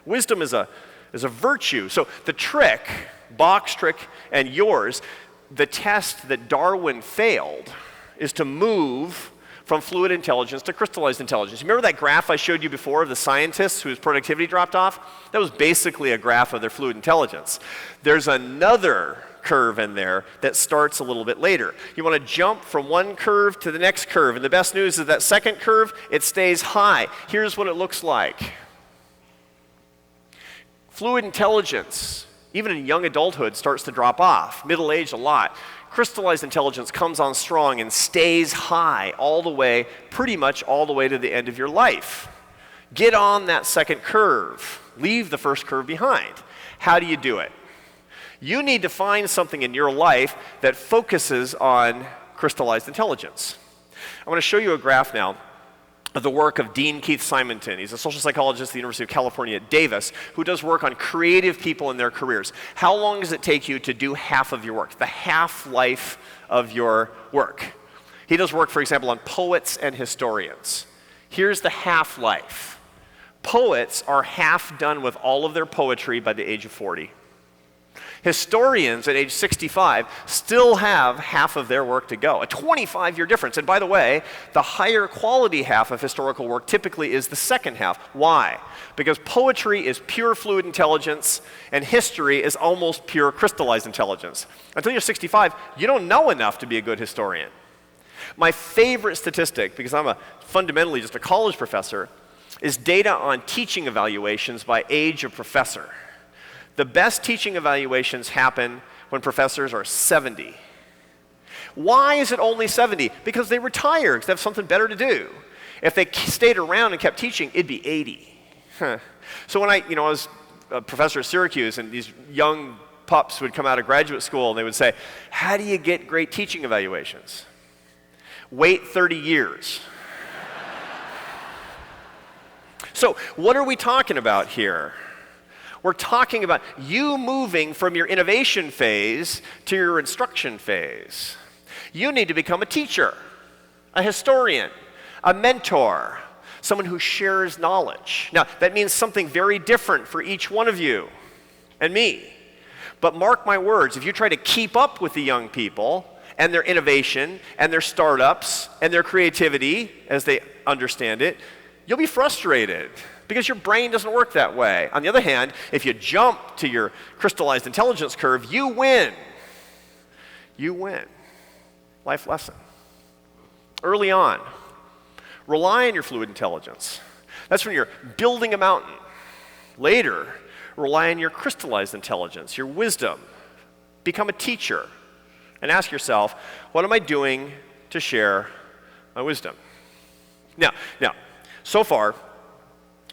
Wisdom is a virtue. So the trick, Bach's trick and yours, the test that Darwin failed is to move from fluid intelligence to crystallized intelligence. Remember that graph I showed you before of the scientists whose productivity dropped off? That was basically a graph of their fluid intelligence. There's another curve in there that starts a little bit later. You want to jump from one curve to the next curve, and the best news is that second curve, it stays high. Here's what it looks like. Fluid intelligence, even in young adulthood, starts to drop off. Middle age, a lot. Crystallized intelligence comes on strong and stays high all the way, pretty much all the way to the end of your life. Get on that second curve. Leave the first curve behind. How do you do it? You need to find something in your life that focuses on crystallized intelligence. I want to show you a graph now of the work of Dean Keith Simonton. He's a social psychologist at the University of California at Davis who does work on creative people in their careers. How long does it take you to do half of your work, the half-life of your work? He does work, for example, on poets and historians. Here's the half-life. Poets are half done with all of their poetry by the age of 40. Historians at age 65 still have half of their work to go, a 25-year difference. And by the way, the higher quality half of historical work typically is the second half. Why? Because poetry is pure fluid intelligence, and history is almost pure crystallized intelligence. Until you're 65, you don't know enough to be a good historian. My favorite statistic, because I'm fundamentally just a college professor, is data on teaching evaluations by age of professor. The best teaching evaluations happen when professors are 70. Why is it only 70? Because they retire, because they have something better to do. If they stayed around and kept teaching, it'd be 80. So when I was a professor at Syracuse, and these young pups would come out of graduate school, and they would say, how do you get great teaching evaluations? Wait 30 years. So what are we talking about here? We're talking about you moving from your innovation phase to your instruction phase. You need to become a teacher, a historian, a mentor, someone who shares knowledge. Now, that means something very different for each one of you and me. But mark my words, if you try to keep up with the young people and their innovation and their startups and their creativity as they understand it, you'll be frustrated. Because your brain doesn't work that way. On the other hand, if you jump to your crystallized intelligence curve, you win. You win. Life lesson. Early on, rely on your fluid intelligence. That's when you're building a mountain. Later, rely on your crystallized intelligence, your wisdom. Become a teacher and ask yourself, what am I doing to share my wisdom? Now, so far,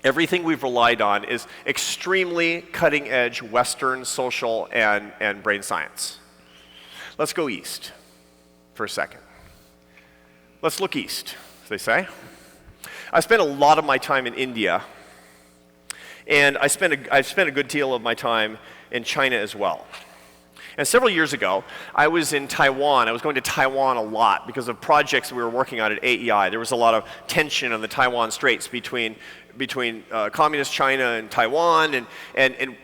everything we've relied on is extremely cutting-edge Western social and brain science. Let's go east for a second. Let's look east, as they say. I spent a lot of my time in India, and I spent a good deal of my time in China as well. And several years ago, I was in Taiwan. I was going to Taiwan a lot because of projects we were working on at AEI. There was a lot of tension on the Taiwan Straits between communist China and Taiwan, and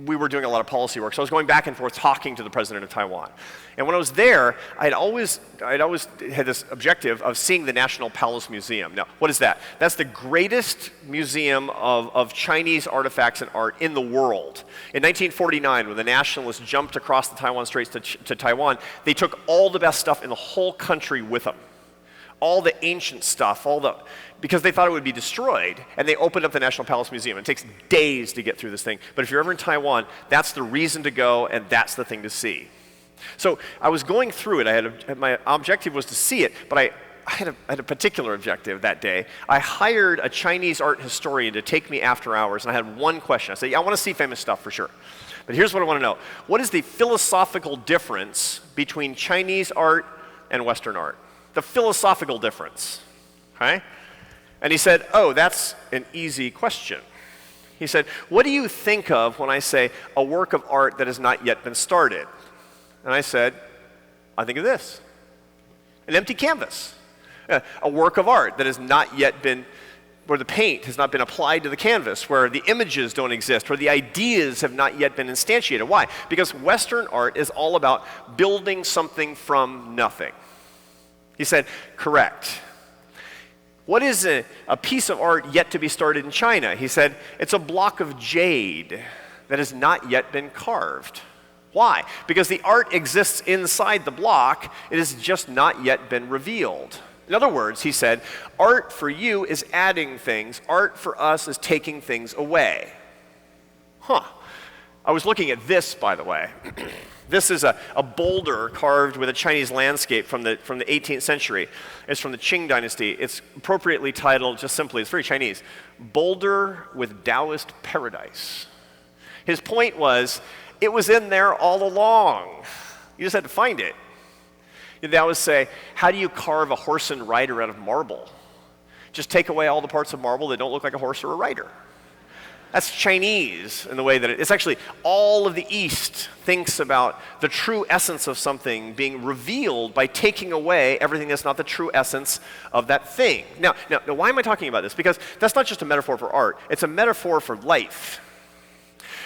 we were doing a lot of policy work. So I was going back and forth talking to the president of Taiwan. And when I was there, I'd always had this objective of seeing the National Palace Museum. Now, what is that? That's the greatest museum of Chinese artifacts and art in the world. In 1949, when the nationalists jumped across the Taiwan Straits to Taiwan, they took all the best stuff in the whole country with them. All the ancient stuff, because they thought it would be destroyed, and they opened up the National Palace Museum. It takes days to get through this thing, but if you're ever in Taiwan, that's the reason to go, and that's the thing to see. So I was going through it. My objective was to see it, but I had a particular objective that day. I hired a Chinese art historian to take me after hours, and I had one question. I said, I want to see famous stuff for sure, but here's what I want to know. What is the philosophical difference between Chinese art and Western art? The philosophical difference, okay? And he said, that's an easy question. He said, what do you think of when I say a work of art that has not yet been started? And I said, I think of this, an empty canvas. A work of art that has not yet been, where the paint has not been applied to the canvas, where the images don't exist, where the ideas have not yet been instantiated. Why? Because Western art is all about building something from nothing. He said, correct. What is a piece of art yet to be started in China? He said, it's a block of jade that has not yet been carved. Why? Because the art exists inside the block, it has just not yet been revealed. In other words, he said, art for you is adding things, art for us is taking things away. I was looking at this, by the way. This is a boulder carved with a Chinese landscape from the 18th century. It's from the Qing dynasty. It's appropriately titled, just simply, it's very Chinese, Boulder with Taoist Paradise. His point was, it was in there all along. You just had to find it. The Taoists say, how do you carve a horse and rider out of marble? Just take away all the parts of marble that don't look like a horse or a rider. That's Chinese in the way that it's actually all of the East thinks about the true essence of something being revealed by taking away everything that's not the true essence of that thing. Now, why am I talking about this? Because that's not just a metaphor for art, it's a metaphor for life.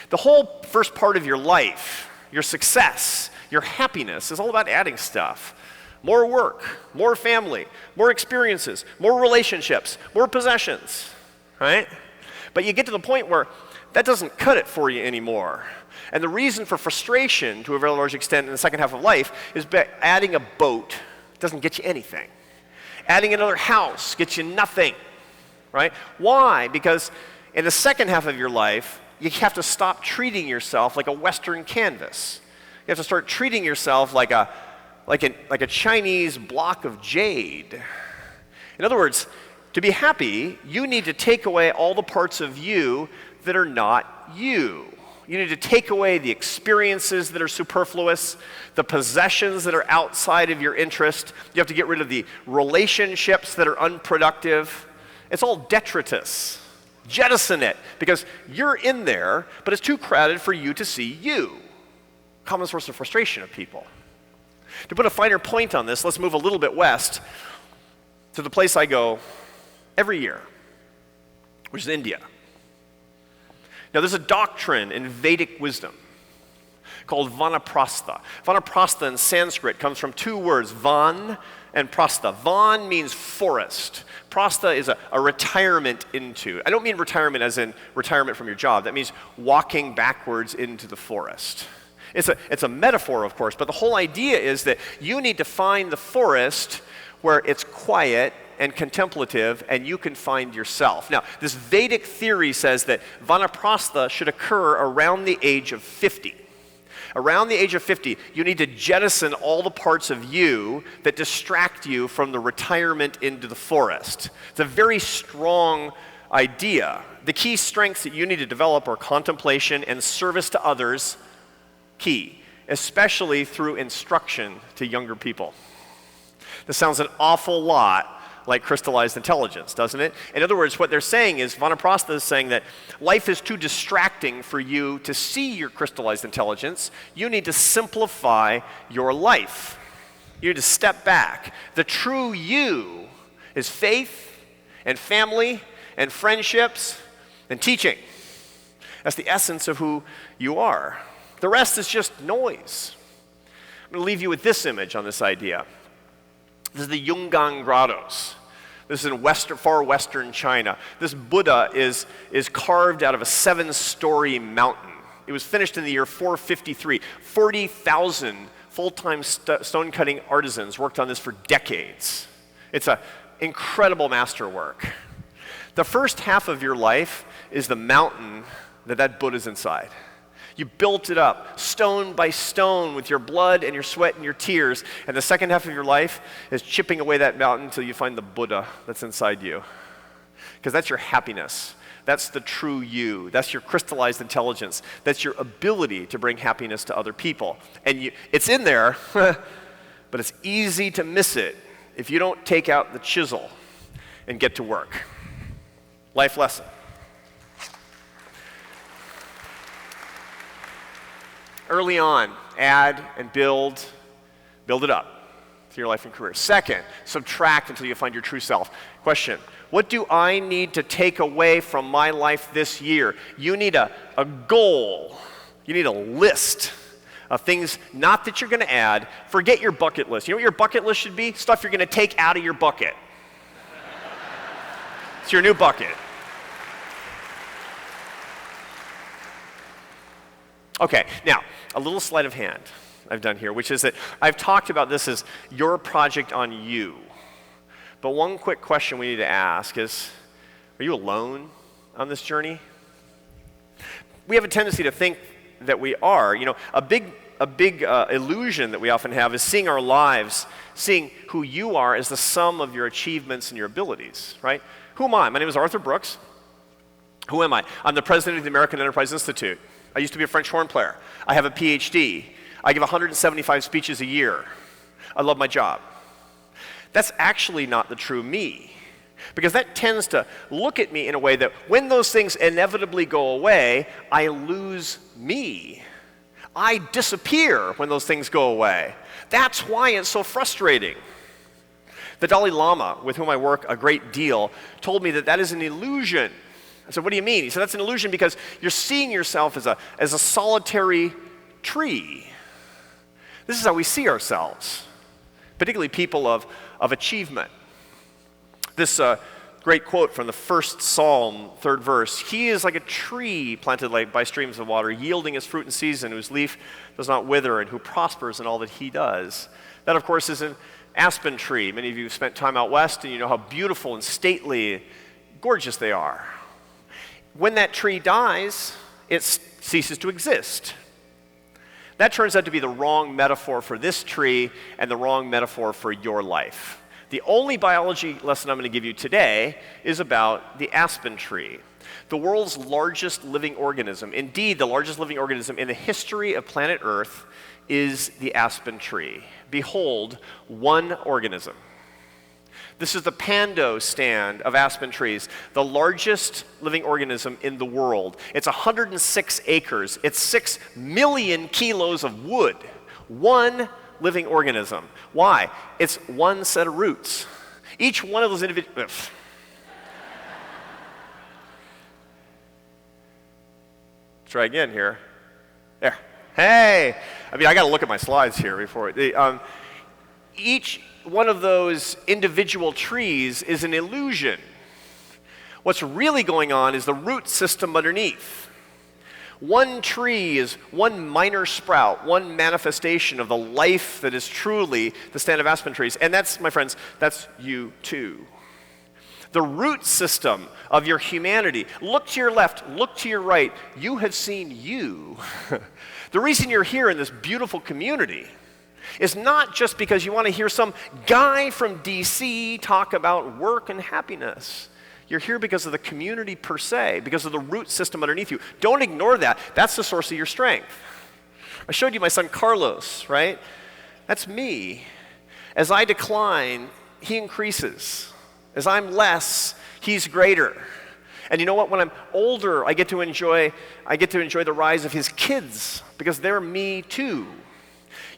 The whole first part of your life, your success, your happiness is all about adding stuff. More work, more family, more experiences, more relationships, more possessions, right? But you get to the point where that doesn't cut it for you anymore. And the reason for frustration, to a very large extent in the second half of life, is adding a boat doesn't get you anything. Adding another house gets you nothing, right? Why? Because in the second half of your life, you have to stop treating yourself like a Western canvas. You have to start treating yourself like a Chinese block of jade. In other words, to be happy, you need to take away all the parts of you that are not you. You need to take away the experiences that are superfluous, the possessions that are outside of your interest. You have to get rid of the relationships that are unproductive. It's all detritus. Jettison it, because you're in there, but it's too crowded for you to see you. Common source of frustration of people. To put a finer point on this, let's move a little bit west to the place I go every year, which is India. Now, there's a doctrine in Vedic wisdom called vanaprastha. Vanaprastha in Sanskrit comes from two words, van and prastha. Van means forest. Prastha is a retirement into. I don't mean retirement as in retirement from your job. That means walking backwards into the forest. It's a metaphor, of course, but the whole idea is that you need to find the forest where it's quiet and contemplative, and you can find yourself. Now, this Vedic theory says that vanaprastha should occur around the age of 50. Around the age of 50, you need to jettison all the parts of you that distract you from the retirement into the forest. It's a very strong idea. The key strengths that you need to develop are contemplation and service to others, key, especially through instruction to younger people. This sounds an awful lot like crystallized intelligence, doesn't it? In other words, what they're saying is, Vanaprastha is saying that life is too distracting for you to see your crystallized intelligence. You need to simplify your life. You need to step back. The true you is faith and family and friendships and teaching. That's the essence of who you are. The rest is just noise. I'm going to leave you with this image on this idea. This is the Yungan Grottos. This is in far western China. This Buddha is carved out of a 7-story mountain. It was finished in the year 453. 40,000 full-time stone-cutting artisans worked on this for decades. It's an incredible masterwork. The first half of your life is the mountain that Buddha's inside. You built it up, stone by stone, with your blood and your sweat and your tears. And the second half of your life is chipping away that mountain until you find the Buddha that's inside you. Because that's your happiness. That's the true you. That's your crystallized intelligence. That's your ability to bring happiness to other people. And it's in there, but it's easy to miss it if you don't take out the chisel and get to work. Life lesson. Early on, add and build it up to your life and career. Second, subtract until you find your true self. Question, what do I need to take away from my life this year? You need a goal. You need a list of things, not that you're going to add. Forget your bucket list. You know what your bucket list should be? Stuff you're going to take out of your bucket. It's your new bucket. Okay, now, a little sleight of hand I've done here, which is that I've talked about this as your project on you. But one quick question we need to ask is, are you alone on this journey? We have a tendency to think that we are. You know, a big illusion that we often have is seeing our lives, seeing who you are as the sum of your achievements and your abilities, right? Who am I? My name is Arthur Brooks. Who am I? I'm the president of the American Enterprise Institute. I used to be a French horn player. I have a PhD. I give 175 speeches a year. I love my job. That's actually not the true me, because that tends to look at me in a way that when those things inevitably go away, I lose me. I disappear when those things go away. That's why it's so frustrating. The Dalai Lama, with whom I work a great deal, told me that is an illusion. I said, what do you mean? He said, that's an illusion because you're seeing yourself as a solitary tree. This is how we see ourselves, particularly people of achievement. This great quote from the first Psalm, 3rd verse, he is like a tree planted by streams of water, yielding its fruit in season, whose leaf does not wither, and who prospers in all that he does. That, of course, is an aspen tree. Many of you have spent time out west, and you know how beautiful and stately, gorgeous they are. When that tree dies, it ceases to exist. That turns out to be the wrong metaphor for this tree and the wrong metaphor for your life. The only biology lesson I'm going to give you today is about the aspen tree, the world's largest living organism. Indeed, the largest living organism in the history of planet Earth is the aspen tree. Behold, one organism. This is the Pando stand of aspen trees, the largest living organism in the world. It's 106 acres. It's 6 million kilos of wood. One living organism. Why? It's one set of roots. Each one of those individuals. Try again here. There. Hey! I mean, I got to look at my slides here before. Each one of those individual trees is an illusion. What's really going on is the root system underneath. One tree is one minor sprout, one manifestation of the life that is truly the stand of aspen trees. And that's, my friends, that's you too. the root system of your humanity. Look to your left, look to your right. You have seen you. The reason you're here in this beautiful community is not just because you want to hear some guy from DC talk about work and happiness. You're here because of the community per se, because of the root system underneath you. Don't ignore that. That's the source of your strength. I showed you my son Carlos, right? That's me. As I decline, he increases. As I'm less, he's greater. And you know what? When I'm older, I get to enjoy the rise of his kids because they're me too.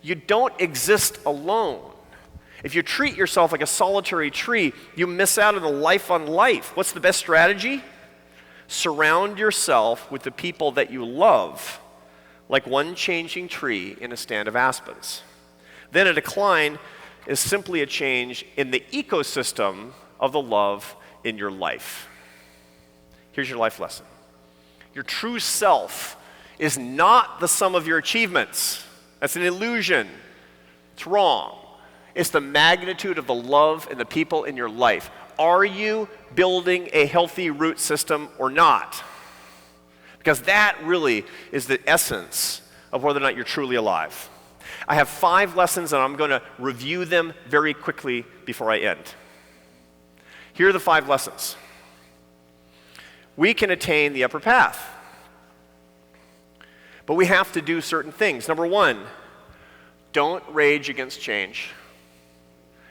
You don't exist alone. If you treat yourself like a solitary tree, you miss out on the life on life. What's the best strategy? Surround yourself with the people that you love, like one changing tree in a stand of aspens. Then a decline is simply a change in the ecosystem of the love in your life. Here's your life lesson. Your true self is not the sum of your achievements. That's an illusion. It's wrong. It's the magnitude of the love and the people in your life. Are you building a healthy root system or not? Because that really is the essence of whether or not you're truly alive. I have 5 lessons, and I'm going to review them very quickly before I end. Here are the 5 lessons. We can attain the upper path, but we have to do certain things. Number 1, don't rage against change.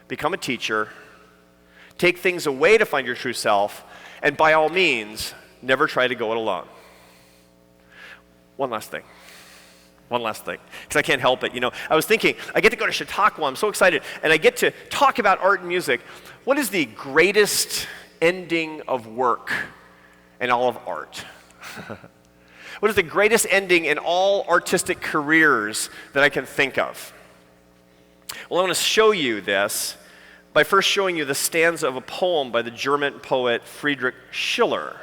Become a teacher. Take things away to find your true self, and by all means, never try to go it alone. One last thing, because I can't help it. You know, I was thinking, I get to go to Chautauqua, I'm so excited, and I get to talk about art and music. What is the greatest ending of work in all of art? What is the greatest ending in all artistic careers that I can think of? Well, I want to show you this by first showing you the stanza of a poem by the German poet Friedrich Schiller.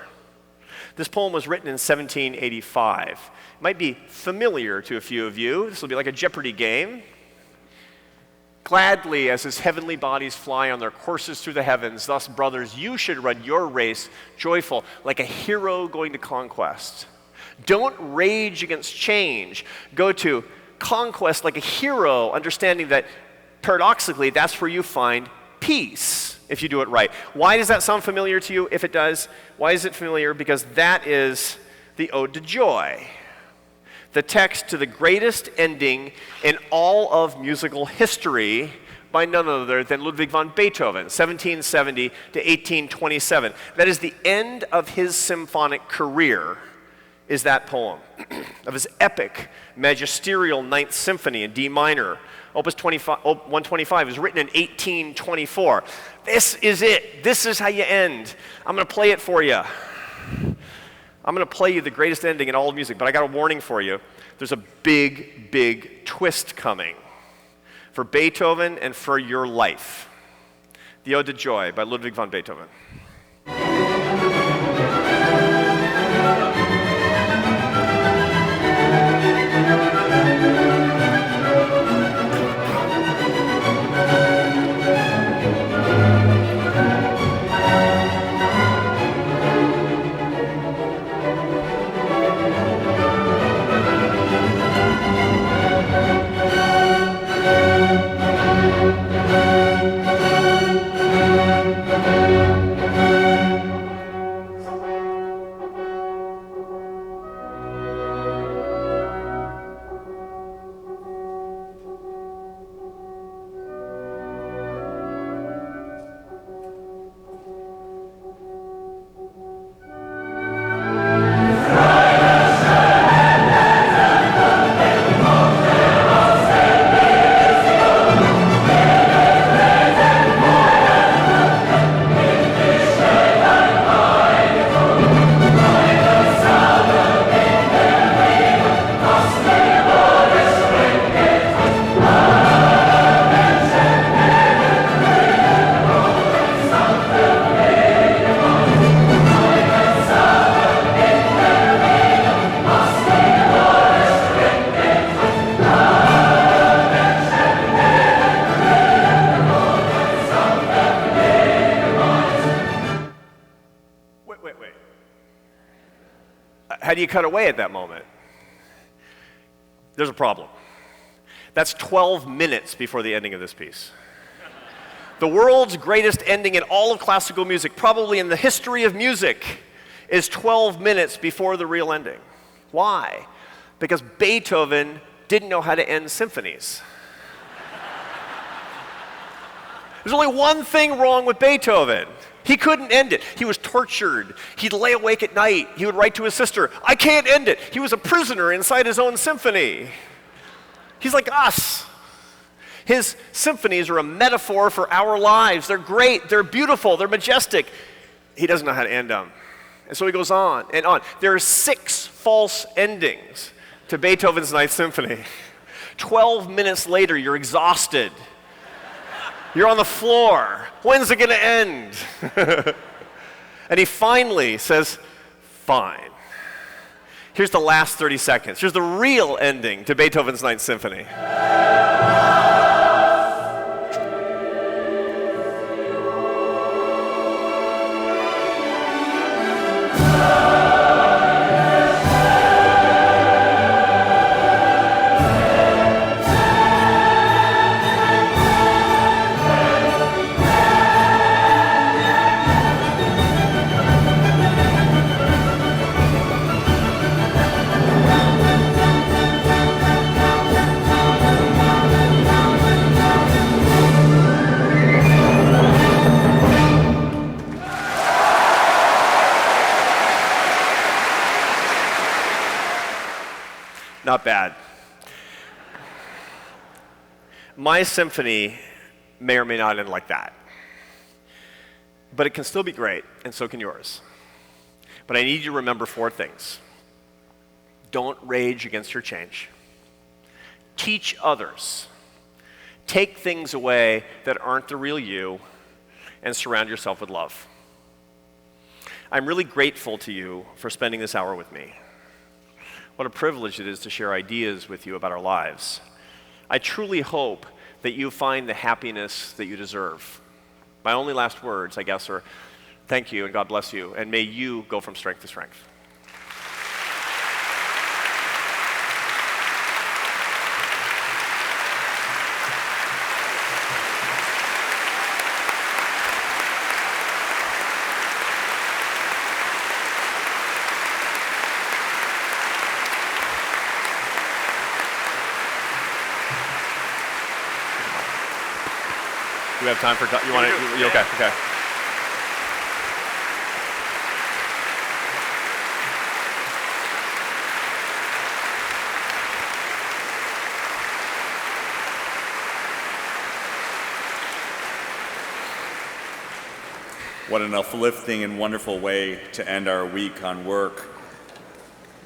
This poem was written in 1785. It might be familiar to a few of you. This will be like a Jeopardy game. Gladly as his heavenly bodies fly on their courses through the heavens, thus, brothers, you should run your race joyful, like a hero going to conquest. Don't rage against change. Go to conquest like a hero, understanding that paradoxically, that's where you find peace if you do it right. Why does that sound familiar to you? If it does, why is it familiar? Because that is the Ode to Joy, the text to the greatest ending in all of musical history by none other than Ludwig van Beethoven, 1770 to 1827. That is the end of his symphonic career, is that poem, of his epic, magisterial Ninth Symphony in D minor. Opus 125 was written in 1824. This is it. This is how you end. I'm going to play it for you. I'm going to play you the greatest ending in all of music, but I got a warning for you. There's a big, big twist coming for Beethoven and for your life. The Ode to Joy by Ludwig van Beethoven. How do you cut away at that moment? There's a problem. That's 12 minutes before the ending of this piece. The world's greatest ending in all of classical music, probably in the history of music, is 12 minutes before the real ending. Why? Because Beethoven didn't know how to end symphonies. There's only one thing wrong with Beethoven. He couldn't end it. He was tortured. He'd lay awake at night. He would write to his sister, "I can't end it." He was a prisoner inside his own symphony. He's like us. His symphonies are a metaphor for our lives. They're great, they're beautiful, they're majestic. He doesn't know how to end them. And so he goes on and on. There are 6 false endings to Beethoven's Ninth Symphony. 12 minutes later, you're exhausted. You're on the floor. When's it gonna end? And he finally says, fine. Here's the last 30 seconds. Here's the real ending to Beethoven's Ninth Symphony. Not bad. My symphony may or may not end like that. But it can still be great, and so can yours. But I need you to remember 4 things. Don't rage against your change. Teach others. Take things away that aren't the real you, and surround yourself with love. I'm really grateful to you for spending this hour with me. What a privilege it is to share ideas with you about our lives. I truly hope that you find the happiness that you deserve. My only last words, I guess, are thank you and God bless you, and may you go from strength to strength. Do we have time for, you want to, you okay, okay. What an uplifting and wonderful way to end our week on work.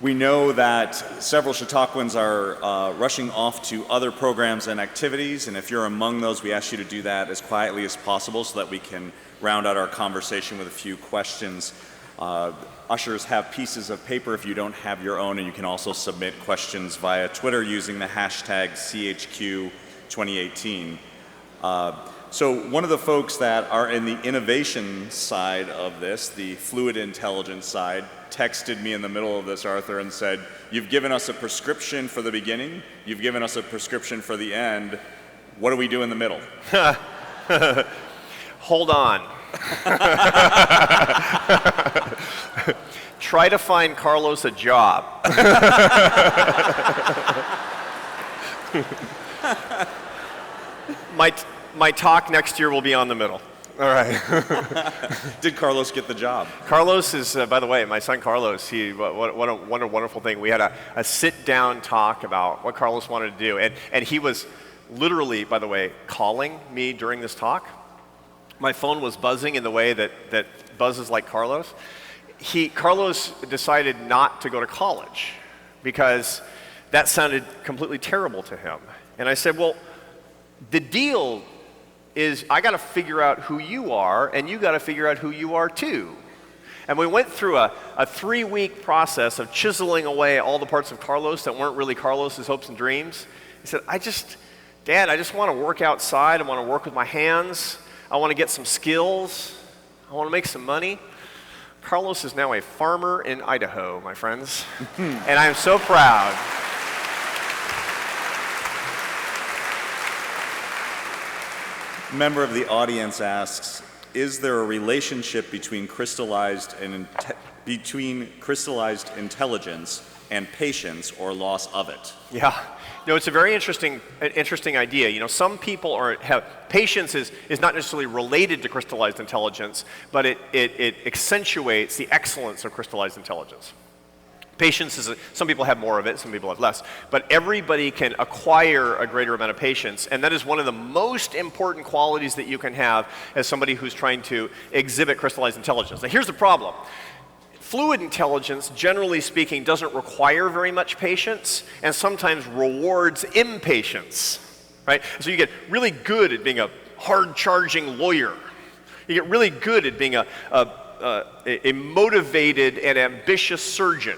We know that several Chautauquans are rushing off to other programs and activities, and if you're among those, we ask you to do that as quietly as possible so that we can round out our conversation with a few questions. Ushers have pieces of paper if you don't have your own, and you can also submit questions via Twitter using the hashtag CHQ2018. So one of the folks that are in the innovation side of this, the fluid intelligence side, texted me in the middle of this, Arthur, and said, "You've given us a prescription for the beginning, you've given us a prescription for the end. What do we do in the middle?" Hold on. Try to find Carlos a job. My talk next year will be on the middle. All right. Did Carlos get the job? Carlos is, by the way, my son Carlos, what a wonderful thing. We had a sit-down talk about what Carlos wanted to do. And he was literally, by the way, calling me during this talk. My phone was buzzing in the way that buzzes like Carlos. Carlos decided not to go to college because that sounded completely terrible to him. And I said, well, the deal is I got to figure out who you are, and you got to figure out who you are too. And we went through a 3-week process of chiseling away all the parts of Carlos that weren't really Carlos's hopes and dreams. He said, Dad, I just want to work outside. I want to work with my hands. I want to get some skills. I want to make some money. Carlos is now a farmer in Idaho, my friends, and I am so proud. A member of the audience asks, is there a relationship between crystallized intelligence and patience or loss of it? Yeah, no, it's a very interesting idea. You know, some people have patience is not necessarily related to crystallized intelligence, but it accentuates the excellence of crystallized intelligence. Patience is, some people have more of it, some people have less, but everybody can acquire a greater amount of patience, and that is one of the most important qualities that you can have as somebody who's trying to exhibit crystallized intelligence. Now here's the problem. Fluid intelligence, generally speaking, doesn't require very much patience and sometimes rewards impatience, right? So you get really good at being a hard-charging lawyer. You get really good at being a motivated and ambitious surgeon.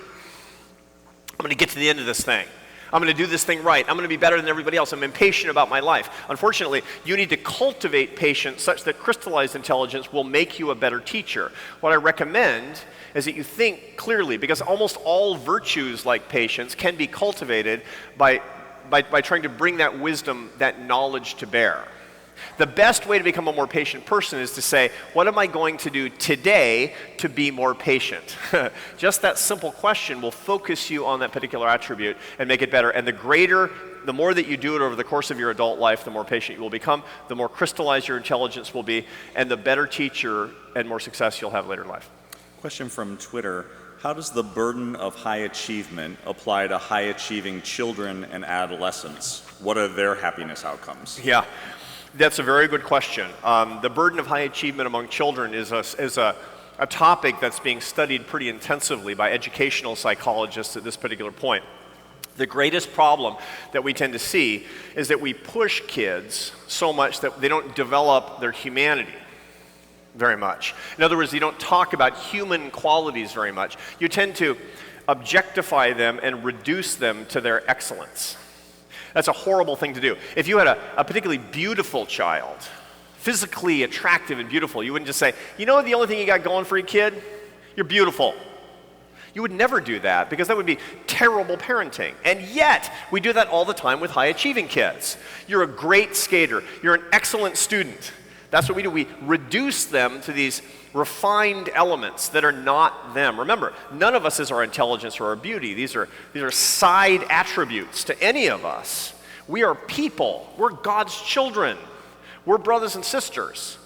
I'm going to get to the end of this thing. I'm going to do this thing right. I'm going to be better than everybody else. I'm impatient about my life. Unfortunately, you need to cultivate patience such that crystallized intelligence will make you a better teacher. What I recommend is that you think clearly, because almost all virtues like patience can be cultivated by trying to bring that wisdom, that knowledge to bear. The best way to become a more patient person is to say, what am I going to do today to be more patient? Just that simple question will focus you on that particular attribute and make it better. And the more that you do it over the course of your adult life, the more patient you will become, the more crystallized your intelligence will be, and the better teacher and more success you'll have later in life. Question from Twitter. How does the burden of high achievement apply to high-achieving children and adolescents? What are their happiness outcomes? Yeah. That's a very good question. The burden of high achievement among children is a topic that's being studied pretty intensively by educational psychologists at this particular point. The greatest problem that we tend to see is that we push kids so much that they don't develop their humanity very much. In other words, you don't talk about human qualities very much. You tend to objectify them and reduce them to their excellence. That's a horrible thing to do. If you had a particularly beautiful child, physically attractive and beautiful, you wouldn't just say, you know the only thing you got going for your kid? You're beautiful. You would never do that because that would be terrible parenting. And yet, we do that all the time with high-achieving kids. You're a great skater. You're an excellent student. That's what we do. We reduce them to these refined elements that are not them. Remember, none of us is our intelligence or our beauty. These are side attributes to any of us. We are people. We're God's children. We're brothers and sisters.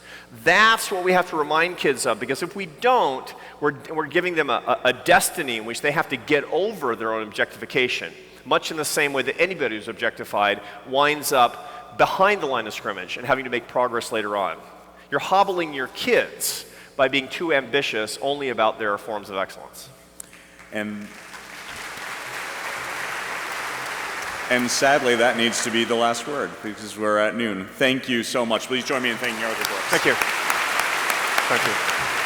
That's what we have to remind kids of, because if we don't, we're giving them a destiny in which they have to get over their own objectification, much in the same way that anybody who's objectified winds up behind the line of scrimmage and having to make progress later on. You're hobbling your kids by being too ambitious only about their forms of excellence. And sadly, that needs to be the last word because we're at noon. Thank you so much. Please join me in thanking our other guests. Thank you. Thank you.